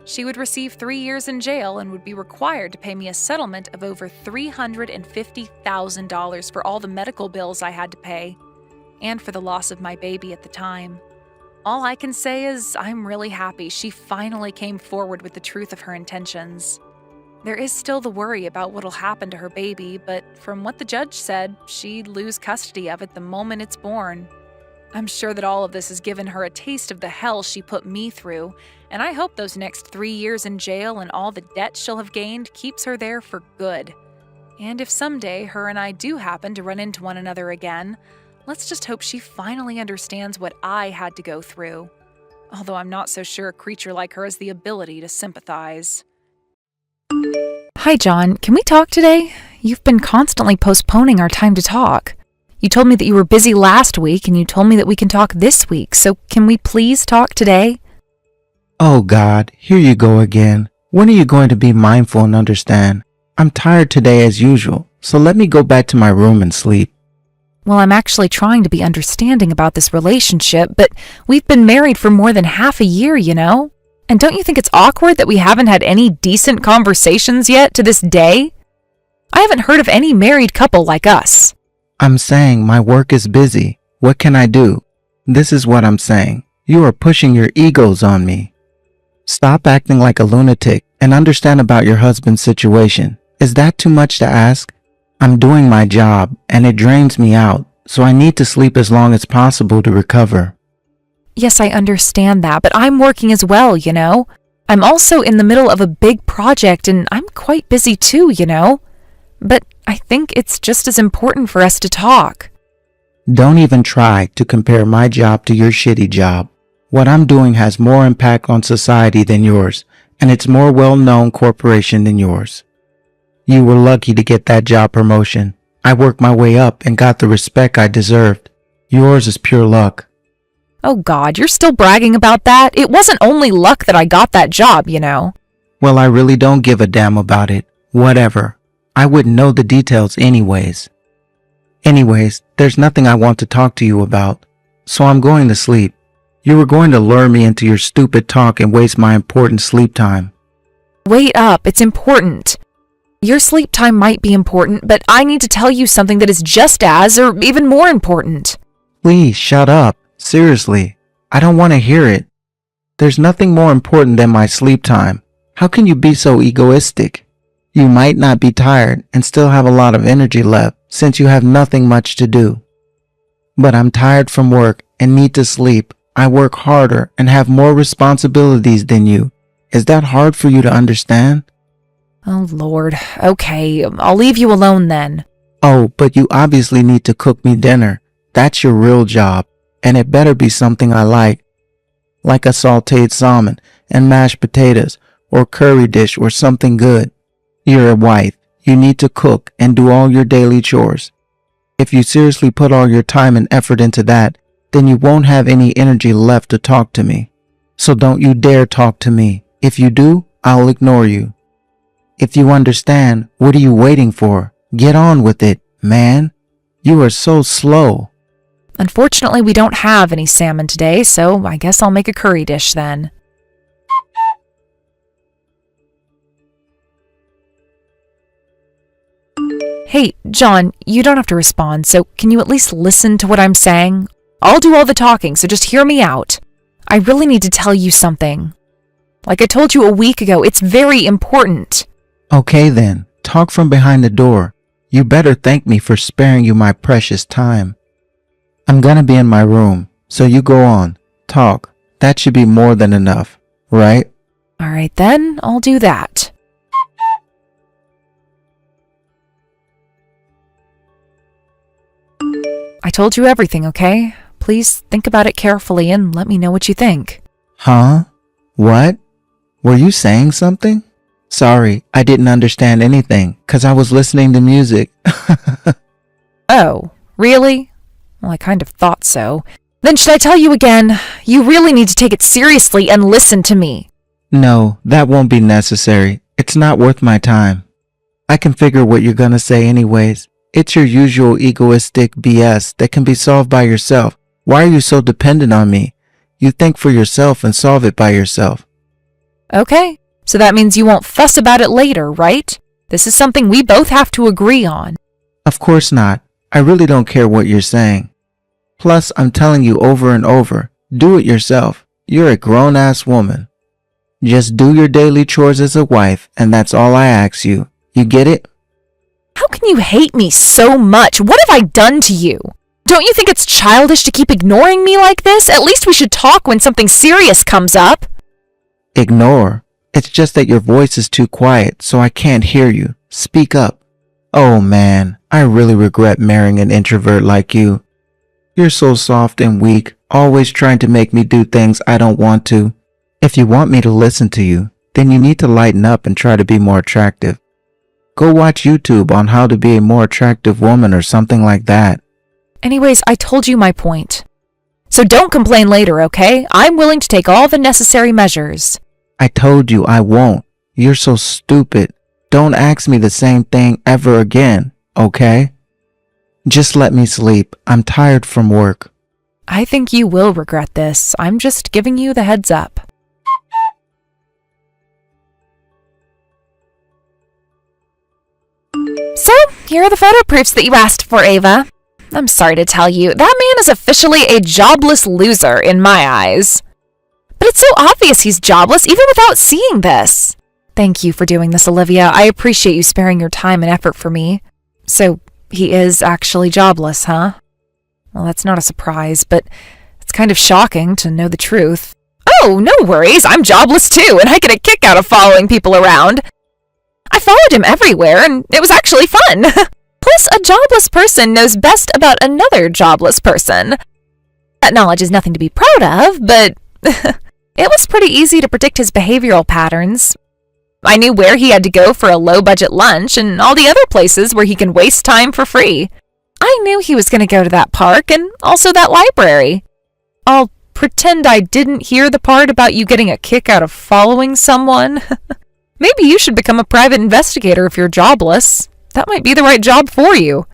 She would receive 3 years in jail and would be required to pay me a settlement of over $350,000 for all the medical bills I had to pay, and for the loss of my baby at the time. All I can say is I'm really happy she finally came forward with the truth of her intentions. There is still the worry about what'll happen to her baby, but from what the judge said, she'd lose custody of it the moment it's born. I'm sure that all of this has given her a taste of the hell she put me through, and I hope those next 3 years in jail and all the debt she'll have gained keeps her there for good. And if someday her and I do happen to run into one another again, let's just hope she finally understands what I had to go through. Although I'm not so sure a creature like her has the ability to sympathize. Hi, John. Can we talk today? You've been constantly postponing our time to talk. You told me that you were busy last week, and you told me that we can talk this week, so can we please talk today? Oh God, here you go again. When are you going to be mindful and understand? I'm tired today as usual, so let me go back to my room and sleep. Well, I'm actually trying to be understanding about this relationship, but we've been married for more than half a year, you know? And don't you think it's awkward that we haven't had any decent conversations yet to this day? I haven't heard of any married couple like us. I'm saying my work is busy. What can I do? This is what I'm saying. You are pushing your egos on me. Stop acting like a lunatic and understand about your husband's situation. Is that too much to ask? I'm doing my job and it drains me out, so I need to sleep as long as possible to recover. Yes, I understand that, but I'm working as well, you know? I'm also in the middle of a big project and I'm quite busy too, you know? But I think it's just as important for us to talk. Don't even try to compare my job to your shitty job. What I'm doing has more impact on society than yours, and it's more well-known corporation than yours. You were lucky to get that job promotion. I worked my way up and got the respect I deserved. Yours is pure luck. Oh God, you're still bragging about that? It wasn't only luck that I got that job, you know. Well, I really don't give a damn about it. Whatever. I wouldn't know the details anyways. Anyways, there's nothing I want to talk to you about. So I'm going to sleep. You were going to lure me into your stupid talk and waste my important sleep time. Wait up, it's important. Your sleep time might be important, but I need to tell you something that is just as or even more important. Please shut up. Seriously, I don't want to hear it. There's nothing more important than my sleep time. How can you be so egoistic? You might not be tired and still have a lot of energy left since you have nothing much to do. But I'm tired from work and need to sleep. I work harder and have more responsibilities than you. Is that hard for you to understand? Oh Lord, okay, I'll leave you alone then. Oh, but you obviously need to cook me dinner. That's your real job. And it better be something I like a sautéed salmon and mashed potatoes or curry dish or something good. You're a wife. You need to cook and do all your daily chores. If you seriously put all your time and effort into that, then you won't have any energy left to talk to me. So don't you dare talk to me. If you do, I'll ignore you. If you understand, what are you waiting for? Get on with it, man. You are so slow. Unfortunately, we don't have any salmon today, so I guess I'll make a curry dish then. Hey, John, you don't have to respond, so can you at least listen to what I'm saying? I'll do all the talking, so just hear me out. I really need to tell you something. Like I told you a week ago, it's very important. Okay then, talk from behind the door. You better thank me for sparing you my precious time. I'm gonna be in my room, so you go on. Talk. That should be more than enough, right? All right then, I'll do that. I told you everything, okay? Please think about it carefully and let me know what you think. Huh? What? Were you saying something? Sorry, I didn't understand anything, 'cause I was listening to music. Oh, really? Well, I kind of thought so. Then should I tell you again? You really need to take it seriously and listen to me. No, that won't be necessary. It's not worth my time. I can figure what you're gonna say anyways. It's your usual egoistic BS that can be solved by yourself. Why are you so dependent on me? You think for yourself and solve it by yourself. Okay, so that means you won't fuss about it later, right? This is something we both have to agree on. Of course not. I really don't care what you're saying. Plus, I'm telling you over and over, do it yourself. You're a grown-ass woman. Just do your daily chores as a wife, and that's all I ask you. You get it? How can you hate me so much? What have I done to you? Don't you think it's childish to keep ignoring me like this? At least we should talk when something serious comes up. Ignore. It's just that your voice is too quiet, so I can't hear you. Speak up. Oh man, I really regret marrying an introvert like you. You're so soft and weak, always trying to make me do things I don't want to. If you want me to listen to you, then you need to lighten up and try to be more attractive. Go watch YouTube on how to be a more attractive woman or something like that. Anyways, I told you my point. So don't complain later, okay? I'm willing to take all the necessary measures. I told you I won't. You're so stupid. Don't ask me the same thing ever again, okay? Just let me sleep. I'm tired from work. I think you will regret this. I'm just giving you the heads up. So, here are the photo proofs that you asked for, Ava. I'm sorry to tell you, that man is officially a jobless loser in my eyes. But it's so obvious he's jobless even without seeing this. Thank you for doing this, Olivia. I appreciate you sparing your time and effort for me. So, he is actually jobless, huh? Well, that's not a surprise, but it's kind of shocking to know the truth. Oh, no worries. I'm jobless too, and I get a kick out of following people around. I followed him everywhere, and it was actually fun. Plus, a jobless person knows best about another jobless person. That knowledge is nothing to be proud of, but it was pretty easy to predict his behavioral patterns. I knew where he had to go for a low-budget lunch and all the other places where he can waste time for free. I knew he was going to go to that park and also that library. I'll pretend I didn't hear the part about you getting a kick out of following someone. Maybe you should become a private investigator if you're jobless. That might be the right job for you.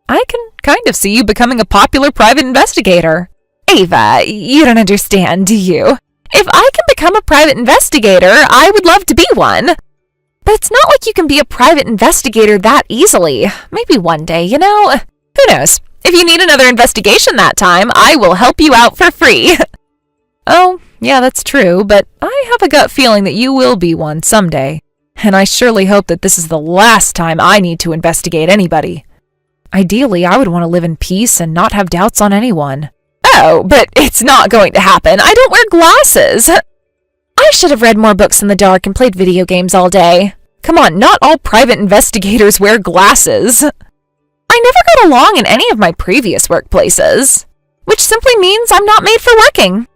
I can kind of see you becoming a popular private investigator. Ava, you don't understand, do you? If I can become a private investigator, I would love to be one. But it's not like you can be a private investigator that easily. Maybe one day, you know? Who knows? If you need another investigation that time, I will help you out for free. Oh, yeah, that's true, but I have a gut feeling that you will be one someday. And I surely hope that this is the last time I need to investigate anybody. Ideally, I would want to live in peace and not have doubts on anyone. Oh, but it's not going to happen. I don't wear glasses. I should have read more books in the dark and played video games all day. Come on, not all private investigators wear glasses. I never got along in any of my previous workplaces, which simply means I'm not made for working.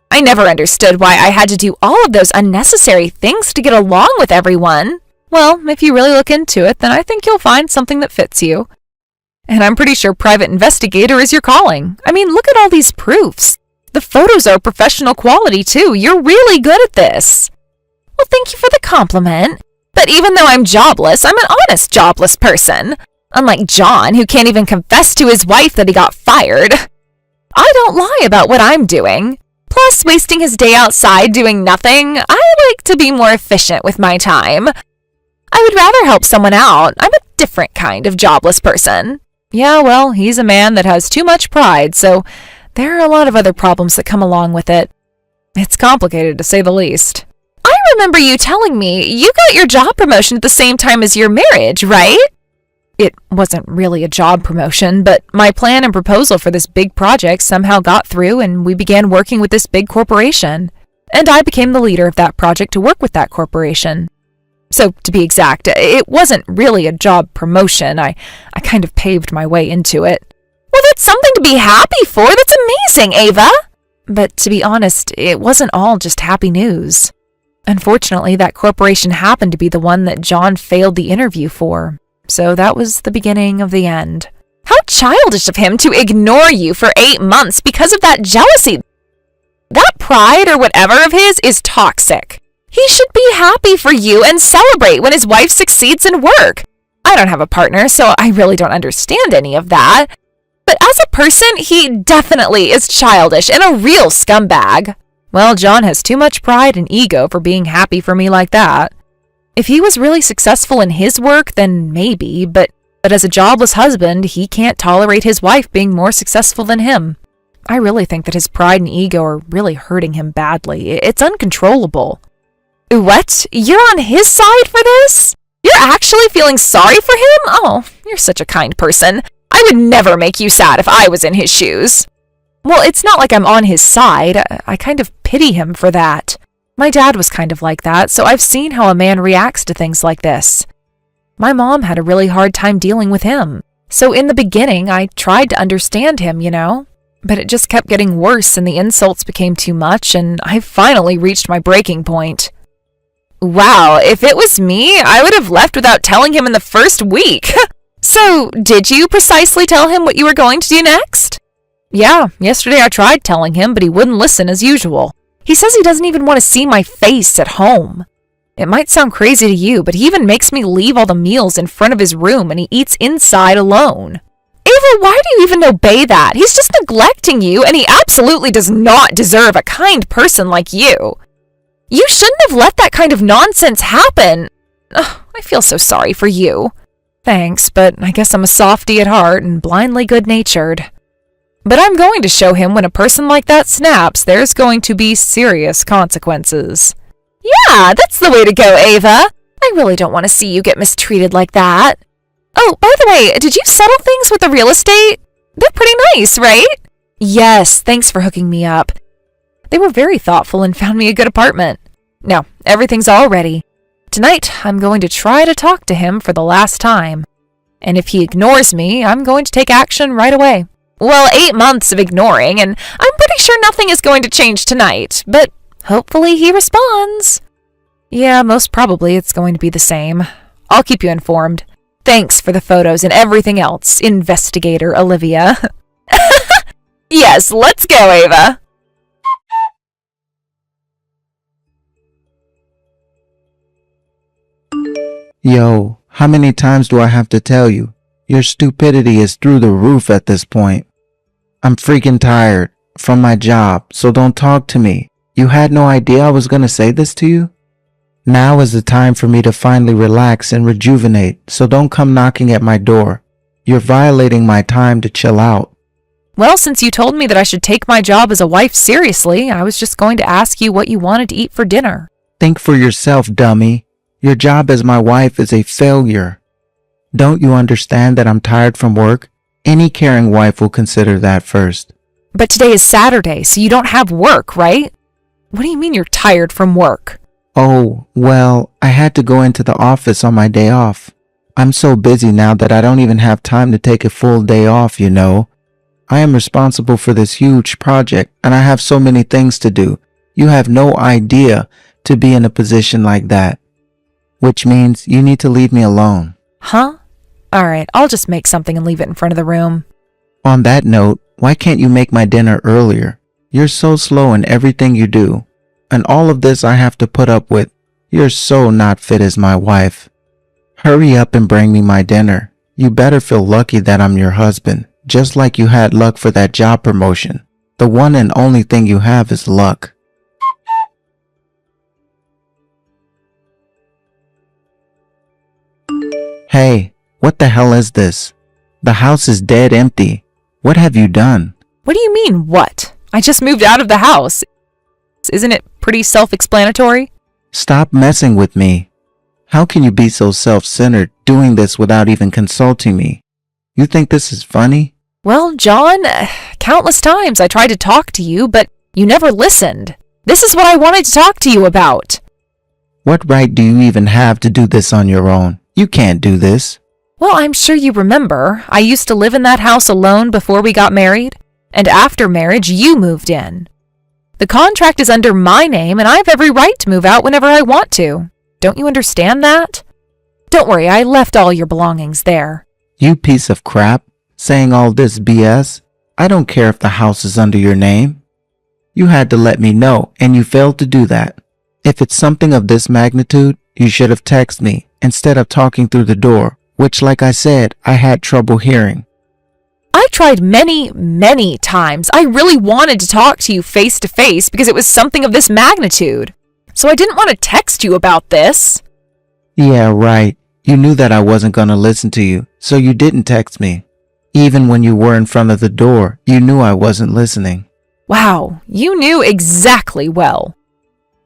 I never understood why I had to do all of those unnecessary things to get along with everyone. Well, if you really look into it, then I think you'll find something that fits you. And I'm pretty sure private investigator is your calling. I mean, look at all these proofs. The photos are professional quality, too. You're really good at this. Well, thank you for the compliment. But even though I'm jobless, I'm an honest jobless person. Unlike John, who can't even confess to his wife that he got fired. I don't lie about what I'm doing. Plus, wasting his day outside doing nothing, I like to be more efficient with my time. I would rather help someone out. I'm a different kind of jobless person. Yeah, well, he's a man that has too much pride, so there are a lot of other problems that come along with it. It's complicated, to say the least. I remember you telling me you got your job promotion at the same time as your marriage, right? It wasn't really a job promotion, but my plan and proposal for this big project somehow got through and we began working with this big corporation. And I became the leader of that project to work with that corporation. So, to be exact, it wasn't really a job promotion. I kind of paved my way into it. Well, that's something to be happy for. That's amazing, Ava. But to be honest, it wasn't all just happy news. Unfortunately, that corporation happened to be the one that John failed the interview for. So that was the beginning of the end. How childish of him to ignore you for 8 months because of that jealousy. That pride or whatever of his is toxic. He should be happy for you and celebrate when his wife succeeds in work. I don't have a partner, so I really don't understand any of that. But as a person, he definitely is childish and a real scumbag. Well, John has too much pride and ego for being happy for me like that. If he was really successful in his work, then maybe, but as a jobless husband, he can't tolerate his wife being more successful than him. I really think that his pride and ego are really hurting him badly. It's uncontrollable. What? You're on his side for this? You're actually feeling sorry for him? Oh, you're such a kind person. I would never make you sad if I was in his shoes. Well, it's not like I'm on his side. I kind of pity him for that. My dad was kind of like that, so I've seen how a man reacts to things like this. My mom had a really hard time dealing with him. So in the beginning, I tried to understand him, But it just kept getting worse and the insults became too much, and I finally reached my breaking point. Wow, if it was me, I would have left without telling him in the first week. So, did you precisely tell him what you were going to do next? Yeah, yesterday I tried telling him, but he wouldn't listen as usual. He says he doesn't even want to see my face at home. It might sound crazy to you, but he even makes me leave all the meals in front of his room and he eats inside alone. Ava, why do you even obey that? He's just neglecting you, and he absolutely does not deserve a kind person like you. You shouldn't have let that kind of nonsense happen. Ugh, I feel so sorry for you. Thanks, but I guess I'm a softie at heart and blindly good-natured. But I'm going to show him when a person like that snaps, there's going to be serious consequences. Yeah, that's the way to go, Ava. I really don't want to see you get mistreated like that. Oh, by the way, did you settle things with the real estate? They're pretty nice, right? Yes, thanks for hooking me up. They were very thoughtful and found me a good apartment. No, everything's all ready. Tonight, I'm going to try to talk to him for the last time. And if he ignores me, I'm going to take action right away. Well, 8 months of ignoring, and I'm pretty sure nothing is going to change tonight, but hopefully he responds. Yeah, most probably it's going to be the same. I'll keep you informed. Thanks for the photos and everything else, Investigator Olivia. Yes, let's go, Ava. Yo, how many times do I have to tell you? Your stupidity is through the roof at this point. I'm freaking tired from my job, so don't talk to me. You had no idea I was gonna say this to you? Now is the time for me to finally relax and rejuvenate, so don't come knocking at my door. You're violating my time to chill out. Well, since you told me that I should take my job as a wife seriously, I was just going to ask you what you wanted to eat for dinner. Think for yourself, dummy. Your job as my wife is a failure. Don't you understand that I'm tired from work? Any caring wife will consider that first. But today is Saturday, so you don't have work, right? What do you mean you're tired from work? Oh, well, I had to go into the office on my day off. I'm so busy now that I don't even have time to take a full day off, you know. I am responsible for this huge project, and I have so many things to do. You have no idea to be in a position like that. Which means you need to leave me alone. Huh? Alright, I'll just make something and leave it in front of the room. On that note, why can't you make my dinner earlier? You're so slow in everything you do. And all of this I have to put up with. You're so not fit as my wife. Hurry up and bring me my dinner. You better feel lucky that I'm your husband, just like you had luck for that job promotion. The one and only thing you have is luck. Hey, what the hell is this? The house is dead empty. What have you done? What do you mean, what? I just moved out of the house. Isn't it pretty self-explanatory? Stop messing with me. How can you be so self-centered doing this without even consulting me? You think this is funny? Well, John, countless times I tried to talk to you, but you never listened. This is what I wanted to talk to you about. What right do you even have to do this on your own? You can't do this. Well, I'm sure you remember. I used to live in that house alone before we got married, and after marriage, you moved in. The contract is under my name, and I have every right to move out whenever I want to. Don't you understand that? Don't worry, I left all your belongings there. You piece of crap. saying all this BS. I don't care if the house is under your name. You had to let me know, and you failed to do that. If it's something of this magnitude, you should have texted me instead of talking through the door, which, like I said, I had trouble hearing. I tried many times. I really wanted to talk to you face to face because it was something of this magnitude. So I didn't want to text you about this. Yeah, right. You knew that I wasn't going to listen to you, so you didn't text me. Even when you were in front of the door, you knew I wasn't listening. Wow, you knew exactly well.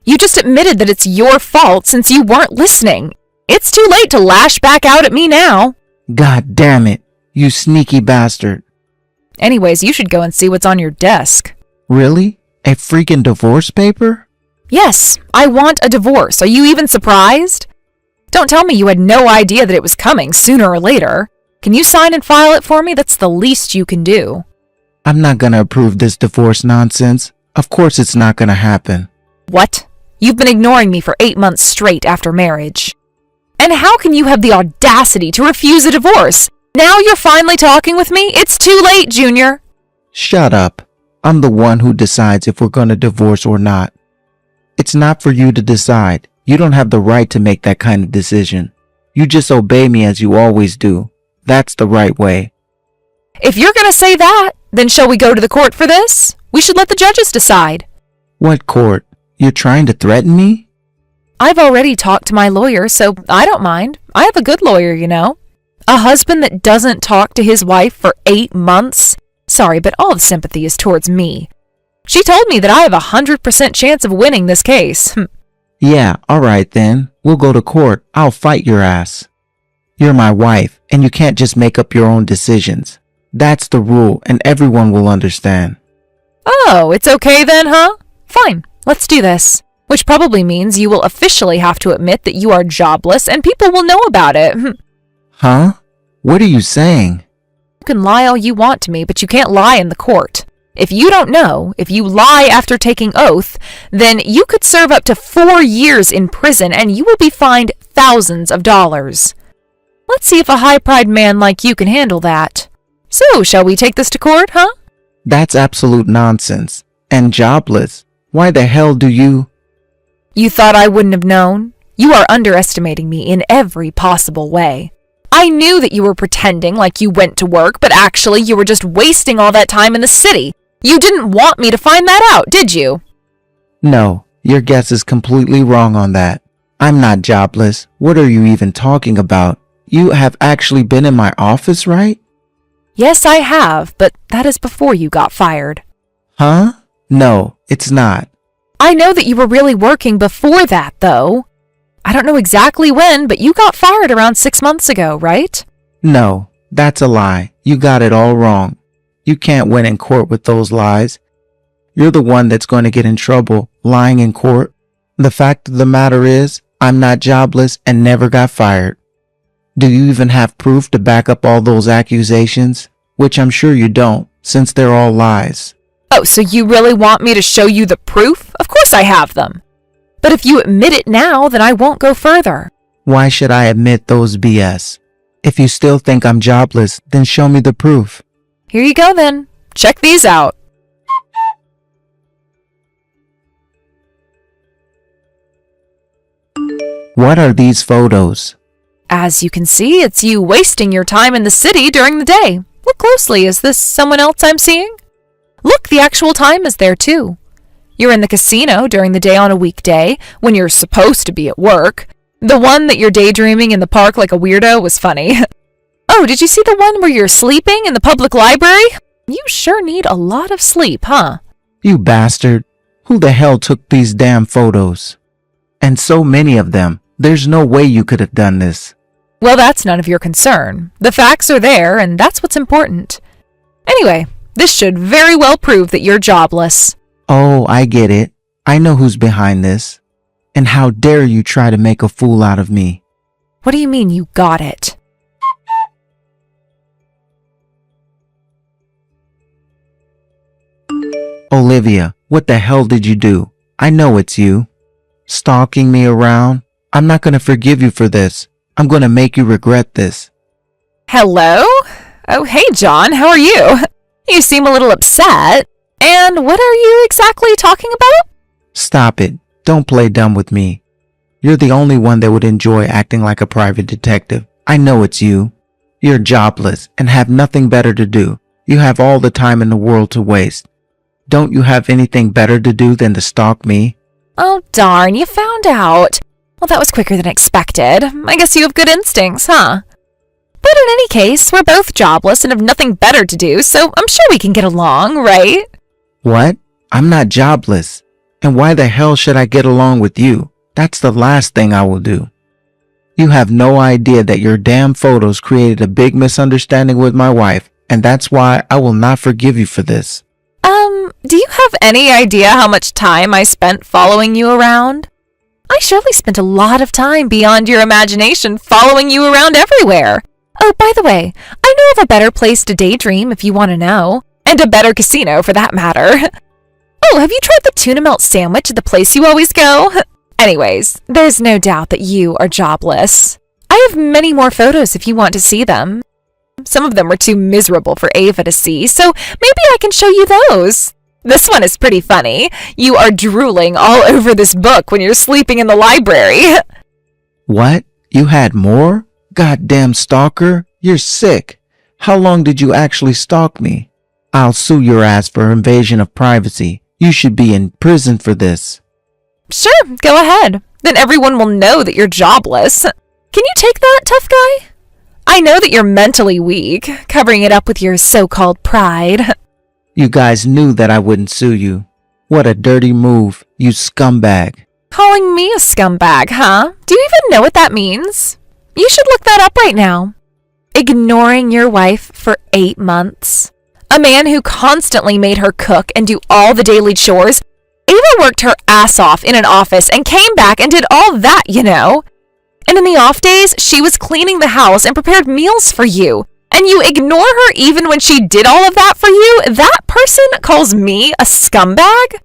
You just admitted that it's your fault since you weren't listening. It's too late to lash back out at me now. God damn it, you sneaky bastard. Anyways, you should go and see what's on your desk. Really? A freaking divorce paper? Yes, I want a divorce. Are you even surprised? Don't tell me you had no idea that it was coming sooner or later. Can you sign and file it for me? That's the least you can do. I'm not gonna approve this divorce nonsense. Of course it's not gonna happen. What? You've been ignoring me for 8 months straight after marriage. And how can you have the audacity to refuse a divorce? Now you're finally talking with me? It's too late, Junior. Shut up. I'm the one who decides if we're gonna divorce or not. It's not for you to decide. You don't have the right to make that kind of decision. You just obey me as you always do. That's the right way. If you're going to say that, then shall we go to the court for this? We should let the judges decide. What court? You're trying to threaten me? I've already talked to my lawyer, so I don't mind. I have a good lawyer, you know. A husband that doesn't talk to his wife for 8 months? Sorry, but all the sympathy is towards me. She told me that I have a 100% chance of winning this case. Yeah, alright then. We'll go to court. I'll fight your ass. You're my wife, and you can't just make up your own decisions. That's the rule, and everyone will understand. Oh, it's okay then, huh? Fine, let's do this. Which probably means you will officially have to admit that you are jobless and people will know about it. Huh? What are you saying? You can lie all you want to me, but you can't lie in the court. If you don't know, if you lie after taking oath, then you could serve up to 4 years in prison and you will be fined thousands of dollars. Let's see if a high-pride man like you can handle that. So, shall we take this to court, huh? That's absolute nonsense. And jobless. Why the hell do you... You thought I wouldn't have known? You are underestimating me in every possible way. I knew that you were pretending like you went to work, but actually you were just wasting all that time in the city. You didn't want me to find that out, did you? No, your guess is completely wrong on that. I'm not jobless. What are you even talking about? You have actually been in my office, right? Yes, I have, but that is before you got fired. Huh? No, it's not. I know that you were really working before that, though. I don't know exactly when, but you got fired around 6 months ago, right? No, that's a lie. You got it all wrong. You can't win in court with those lies. You're the one that's going to get in trouble lying in court. The fact of the matter is, I'm not jobless and never got fired. Do you even have proof to back up all those accusations? Which I'm sure you don't, since they're all lies. Oh, so you really want me to show you the proof? Of course I have them. But if you admit it now, then I won't go further. Why should I admit those BS? If you still think I'm jobless, then show me the proof. Here you go then. Check these out. What are these photos? As you can see, it's you wasting your time in the city during the day. Look closely. Is this someone else I'm seeing? Look, the actual time is there too. You're in the casino during the day on a weekday, when you're supposed to be at work. The one that you're daydreaming in the park like a weirdo was funny. Oh, did you see the one where you're sleeping in the public library? You sure need a lot of sleep, huh? You bastard. Who the hell took these damn photos? And so many of them. There's no way you could have done this. Well, that's none of your concern. The facts are there, and that's what's important. Anyway, this should very well prove that you're jobless. Oh, I get it. I know who's behind this. And how dare you try to make a fool out of me? What do you mean you got it? Olivia, what the hell did you do? I know it's you. Stalking me around? I'm not going to forgive you for this. I'm going to make you regret this. Hello? Oh, hey, John, how are you? You seem a little upset. And what are you exactly talking about? Stop it. Don't play dumb with me. You're the only one that would enjoy acting like a private detective. I know it's you. You're jobless and have nothing better to do. You have all the time in the world to waste. Don't you have anything better to do than to stalk me? Oh, darn, you found out. Well, that was quicker than expected. I guess you have good instincts, huh? But in any case, we're both jobless and have nothing better to do, so I'm sure we can get along, right? What? I'm not jobless. And why the hell should I get along with you? That's the last thing I will do. You have no idea that your damn photos created a big misunderstanding with my wife, and that's why I will not forgive you for this. Do you have any idea how much time I spent following you around? I surely spent a lot of time beyond your imagination following you around everywhere. Oh, by the way, I know of a better place to daydream if you want to know. And a better casino for that matter. Oh, have you tried the tuna melt sandwich at the place you always go? Anyways, there's no doubt that you are jobless. I have many more photos if you want to see them. Some of them were too miserable for Ava to see, so maybe I can show you those. This one is pretty funny. You are drooling all over this book when you're sleeping in the library. What? You had more? Goddamn stalker. You're sick. How long did you actually stalk me? I'll sue your ass for invasion of privacy. You should be in prison for this. Sure, go ahead. Then everyone will know that you're jobless. Can you take that, tough guy? I know that you're mentally weak, covering it up with your so-called pride. You guys knew that I wouldn't sue you. What a dirty move, you scumbag. Calling me a scumbag, huh? Do you even know what that means? You should look that up right now. Ignoring your wife for 8 months. A man who constantly made her cook and do all the daily chores. Ava worked her ass off in an office and came back and did all that, you know. And in the off days, she was cleaning the house and prepared meals for you. And you ignore her even when she did all of that for you? That person calls me a scumbag?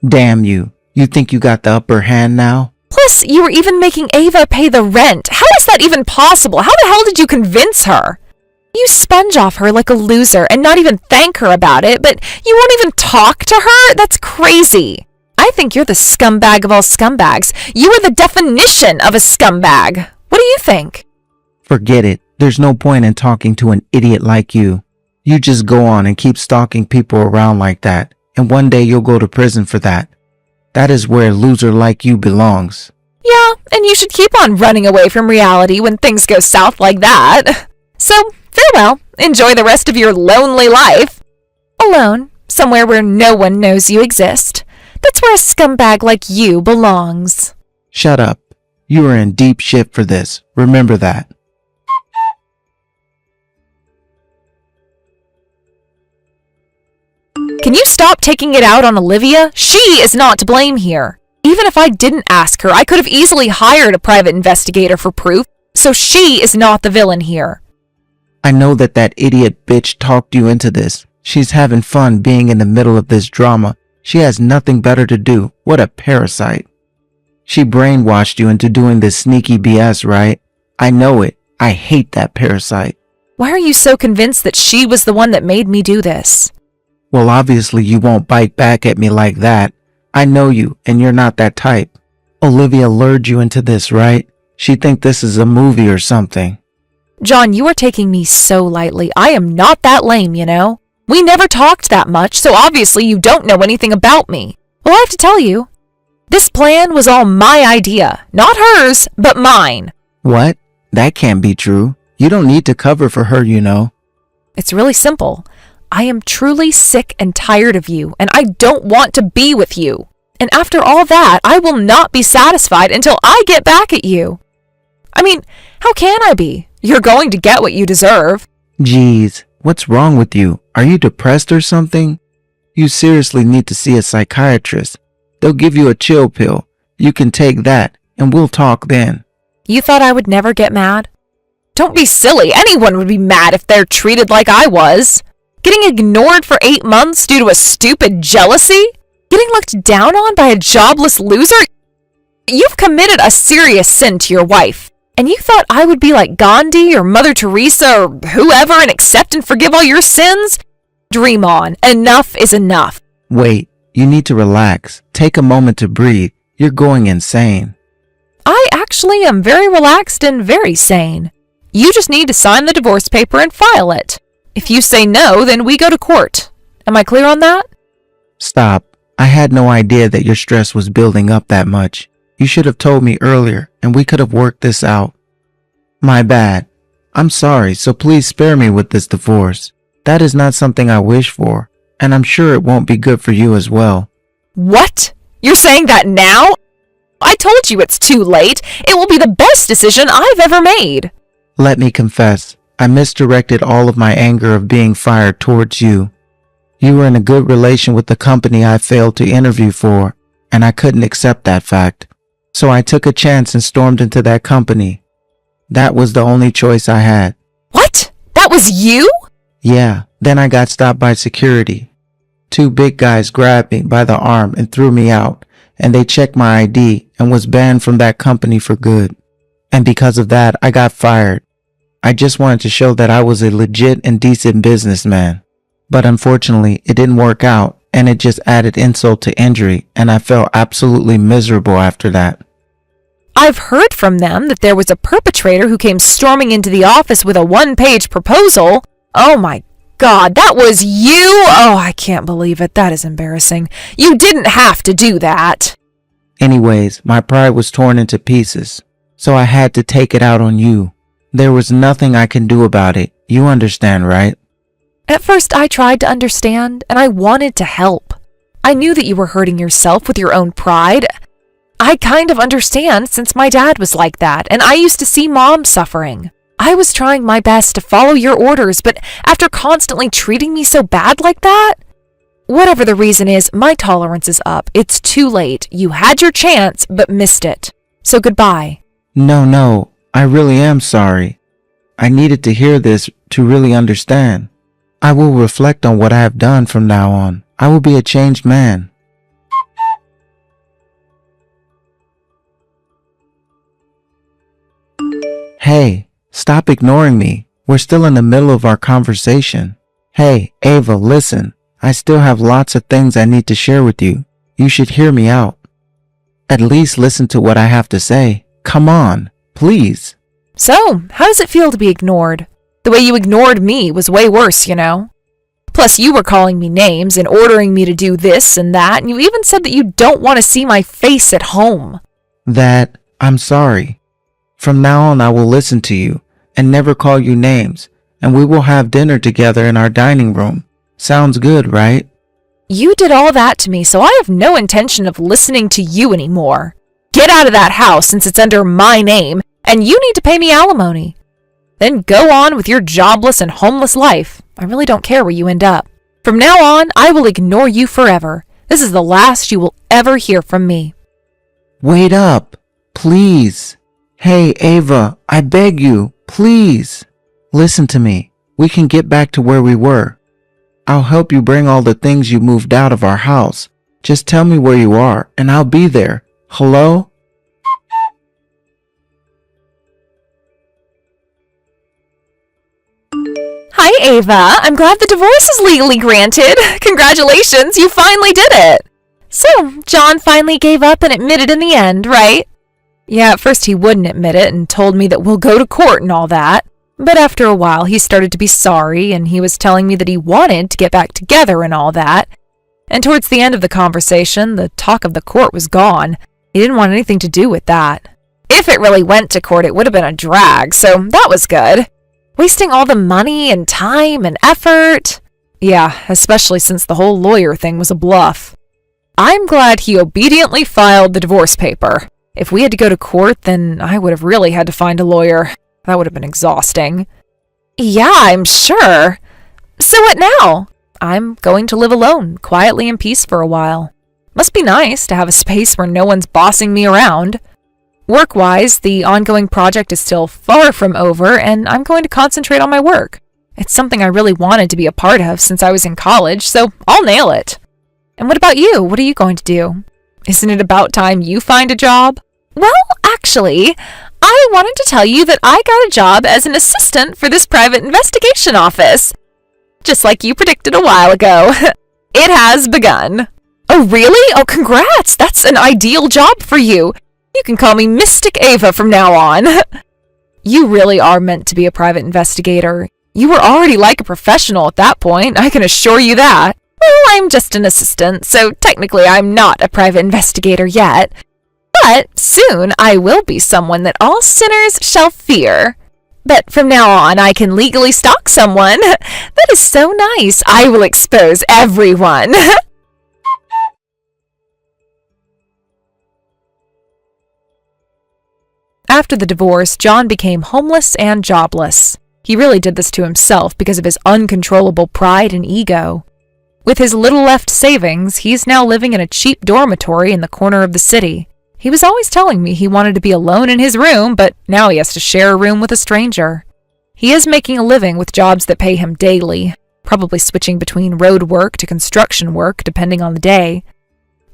Damn you. You think you got the upper hand now? Plus, you were even making Ava pay the rent. How is that even possible? How the hell did you convince her? You sponge off her like a loser and not even thank her about it, but you won't even talk to her? That's crazy. I think you're the scumbag of all scumbags. You are the definition of a scumbag. What do you think? Forget it. There's no point in talking to an idiot like you. You just go on and keep stalking people around like that, and one day you'll go to prison for that. That is where a loser like you belongs. Yeah, and you should keep on running away from reality when things go south like that. So, farewell. Enjoy the rest of your lonely life. Alone, somewhere where no one knows you exist. That's where a scumbag like you belongs. Shut up. You are in deep shit for this. Remember that. Can you stop taking it out on Olivia? She is not to blame here. Even if I didn't ask her, I could have easily hired a private investigator for proof, so she is not the villain here. I know that idiot bitch talked you into this. She's having fun being in the middle of this drama. She has nothing better to do. What a parasite. She brainwashed you into doing this sneaky BS, right? I know it. I hate that parasite. Why are you so convinced that she was the one that made me do this? Well, obviously you won't bite back at me like that. I know you, and you're not that type. Olivia lured you into this, right? She think this is a movie or something. John, you are taking me so lightly. I am not that lame, you know? We never talked that much, so obviously you don't know anything about me. Well, I have to tell you, this plan was all my idea. Not hers, but mine. What? That can't be true. You don't need to cover for her, you know. It's really simple. I am truly sick and tired of you, and I don't want to be with you. And after all that, I will not be satisfied until I get back at you. I mean, how can I be? You're going to get what you deserve. Jeez, what's wrong with you? Are you depressed or something? You seriously need to see a psychiatrist. They'll give you a chill pill. You can take that, and we'll talk then. You thought I would never get mad? Don't be silly. Anyone would be mad if they're treated like I was. Getting ignored for 8 months due to a stupid jealousy? Getting looked down on by a jobless loser? You've committed a serious sin to your wife. And you thought I would be like Gandhi or Mother Teresa or whoever and accept and forgive all your sins? Dream on. Enough is enough. Wait, you need to relax. Take a moment to breathe. You're going insane. I actually am very relaxed and very sane. You just need to sign the divorce paper and file it. If you say no, then we go to court. Am I clear on that? Stop. I had no idea that your stress was building up that much. You should have told me earlier, and we could have worked this out. My bad. I'm sorry, so please spare me with this divorce. That is not something I wish for, and I'm sure it won't be good for you as well. What? You're saying that now? I told you it's too late. It will be the best decision I've ever made. Let me confess, I misdirected all of my anger of being fired towards you. You were in a good relation with the company I failed to interview for, and I couldn't accept that fact. So I took a chance and stormed into that company. That was the only choice I had. What? That was you? Yeah, then I got stopped by security. 2 big guys grabbed me by the arm and threw me out, and they checked my ID and was banned from that company for good. And because of that, I got fired. I just wanted to show that I was a legit and decent businessman. But unfortunately, it didn't work out, and it just added insult to injury, and I felt absolutely miserable after that. I've heard from them that there was a perpetrator who came storming into the office with a 1-page proposal. Oh my God, that was you? Oh, I can't believe it. That is embarrassing. You didn't have to do that. Anyways, my pride was torn into pieces, so I had to take it out on you. There was nothing I can do about it. You understand, right? At first, I tried to understand, and I wanted to help. I knew that you were hurting yourself with your own pride. I kind of understand since my dad was like that, and I used to see Mom suffering. I was trying my best to follow your orders, but after constantly treating me so bad like that? Whatever the reason is, my tolerance is up. It's too late. You had your chance, but missed it. So goodbye. No, I really am sorry. I needed to hear this to really understand. I will reflect on what I have done from now on. I will be a changed man. Hey, stop ignoring me. We're still in the middle of our conversation. Hey, Ava, listen. I still have lots of things I need to share with you. You should hear me out. At least listen to what I have to say. Come on, please. So, how does it feel to be ignored? The way you ignored me was way worse, you know. Plus, you were calling me names and ordering me to do this and that, and you even said that you don't want to see my face at home. I'm sorry. From now on, I will listen to you and never call you names, and we will have dinner together in our dining room. Sounds good, right? You did all that to me, so I have no intention of listening to you anymore. Get out of that house since it's under my name, and you need to pay me alimony. Then go on with your jobless and homeless life. I really don't care where you end up. From now on, I will ignore you forever. This is the last you will ever hear from me. Wait up, please. Hey, Ava, I beg you, please. Listen to me. We can get back to where we were. I'll help you bring all the things you moved out of our house. Just tell me where you are, and I'll be there. Hello? Hi, Ava. I'm glad the divorce is legally granted. Congratulations, you finally did it. So, John finally gave up and admitted in the end, right? Yeah, at first he wouldn't admit it and told me that we'll go to court and all that. But after a while, he started to be sorry, and he was telling me that he wanted to get back together and all that. And towards the end of the conversation, the talk of the court was gone. He didn't want anything to do with that. If it really went to court, it would have been a drag, so that was good. Wasting all the money and time and effort. Yeah, especially since the whole lawyer thing was a bluff. I'm glad he obediently filed the divorce paper. If we had to go to court, then I would have really had to find a lawyer. That would have been exhausting. Yeah, I'm sure. So what now? I'm going to live alone, quietly in peace for a while. Must be nice to have a space where no one's bossing me around. Work-wise, the ongoing project is still far from over, and I'm going to concentrate on my work. It's something I really wanted to be a part of since I was in college, so I'll nail it. And what about you? What are you going to do? Isn't it about time you find a job? Well, actually, I simply wanted to tell you that I got a job as an assistant for this private investigation office. Just like you predicted a while ago. It has begun. Oh, really? Oh, congrats! That's an ideal job for you. You can call me Mystic Ava from now on. You really are meant to be a private investigator. You were already like a professional at that point, I can assure you that. Well, I'm just an assistant, so technically I'm not a private investigator yet. But soon I will be someone that all sinners shall fear. But from now on I can legally stalk someone. That is so nice. I will expose everyone. After the divorce, John became homeless and jobless. He really did this to himself because of his uncontrollable pride and ego. With his little left savings, he's now living in a cheap dormitory in the corner of the city. He was always telling me he wanted to be alone in his room, but now he has to share a room with a stranger. He is making a living with jobs that pay him daily, probably switching between road work to construction work depending on the day.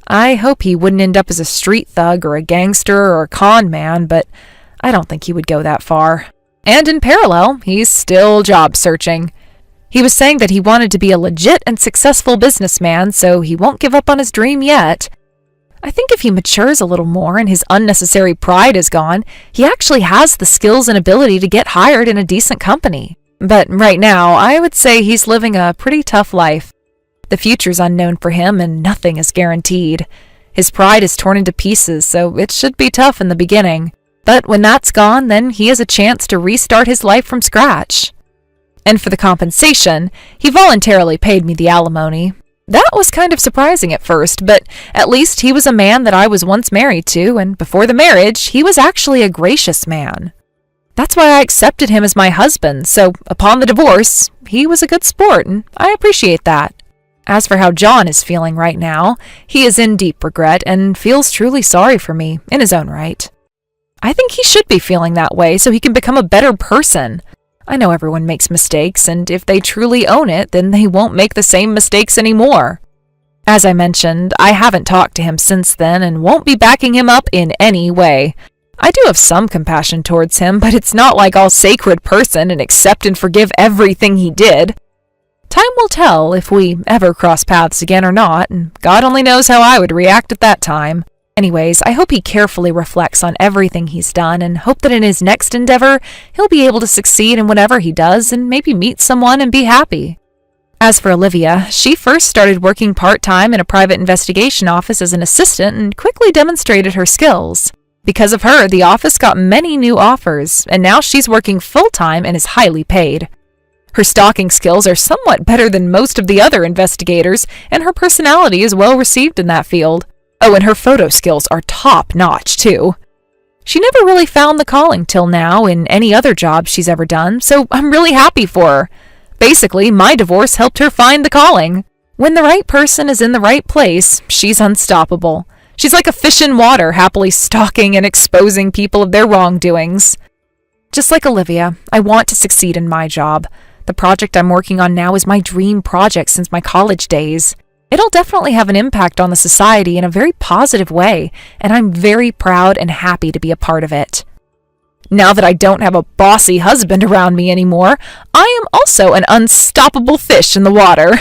I hope he wouldn't end up as a street thug or a gangster or a con man, but I don't think he would go that far. And in parallel, he's still job searching. He was saying that he wanted to be a legit and successful businessman, so he won't give up on his dream yet. I think if he matures a little more and his unnecessary pride is gone, he actually has the skills and ability to get hired in a decent company. But right now, I would say he's living a pretty tough life. The future's unknown for him and nothing is guaranteed. His pride is torn into pieces, so it should be tough in the beginning. But when that's gone, then he has a chance to restart his life from scratch. And for the compensation, he voluntarily paid me the alimony. That was kind of surprising at first, but at least he was a man that I was once married to, and before the marriage, he was actually a gracious man. That's why I accepted him as my husband, so upon the divorce, he was a good sport, and I appreciate that. As for how John is feeling right now, he is in deep regret and feels truly sorry for me, in his own right. I think he should be feeling that way so he can become a better person. I know everyone makes mistakes, and if they truly own it, then they won't make the same mistakes anymore. As I mentioned, I haven't talked to him since then and won't be backing him up in any way. I do have some compassion towards him, but it's not like I'll sacred person and accept and forgive everything he did. Time will tell if we ever cross paths again or not, and God only knows how I would react at that time. Anyways, I hope he carefully reflects on everything he's done and hope that in his next endeavor, he'll be able to succeed in whatever he does and maybe meet someone and be happy. As for Olivia, she first started working part-time in a private investigation office as an assistant and quickly demonstrated her skills. Because of her, the office got many new offers, and now she's working full-time and is highly paid. Her stalking skills are somewhat better than most of the other investigators, and her personality is well received in that field. Oh, and her photo skills are top-notch, too. She never really found the calling till now in any other job she's ever done, so I'm really happy for her. Basically, my divorce helped her find the calling. When the right person is in the right place, she's unstoppable. She's like a fish in water, happily stalking and exposing people of their wrongdoings. Just like Olivia, I want to succeed in my job. The project I'm working on now is my dream project since my college days. It'll definitely have an impact on the society in a very positive way, and I'm very proud and happy to be a part of it. Now that I don't have a bossy husband around me anymore, I am also an unstoppable fish in the water.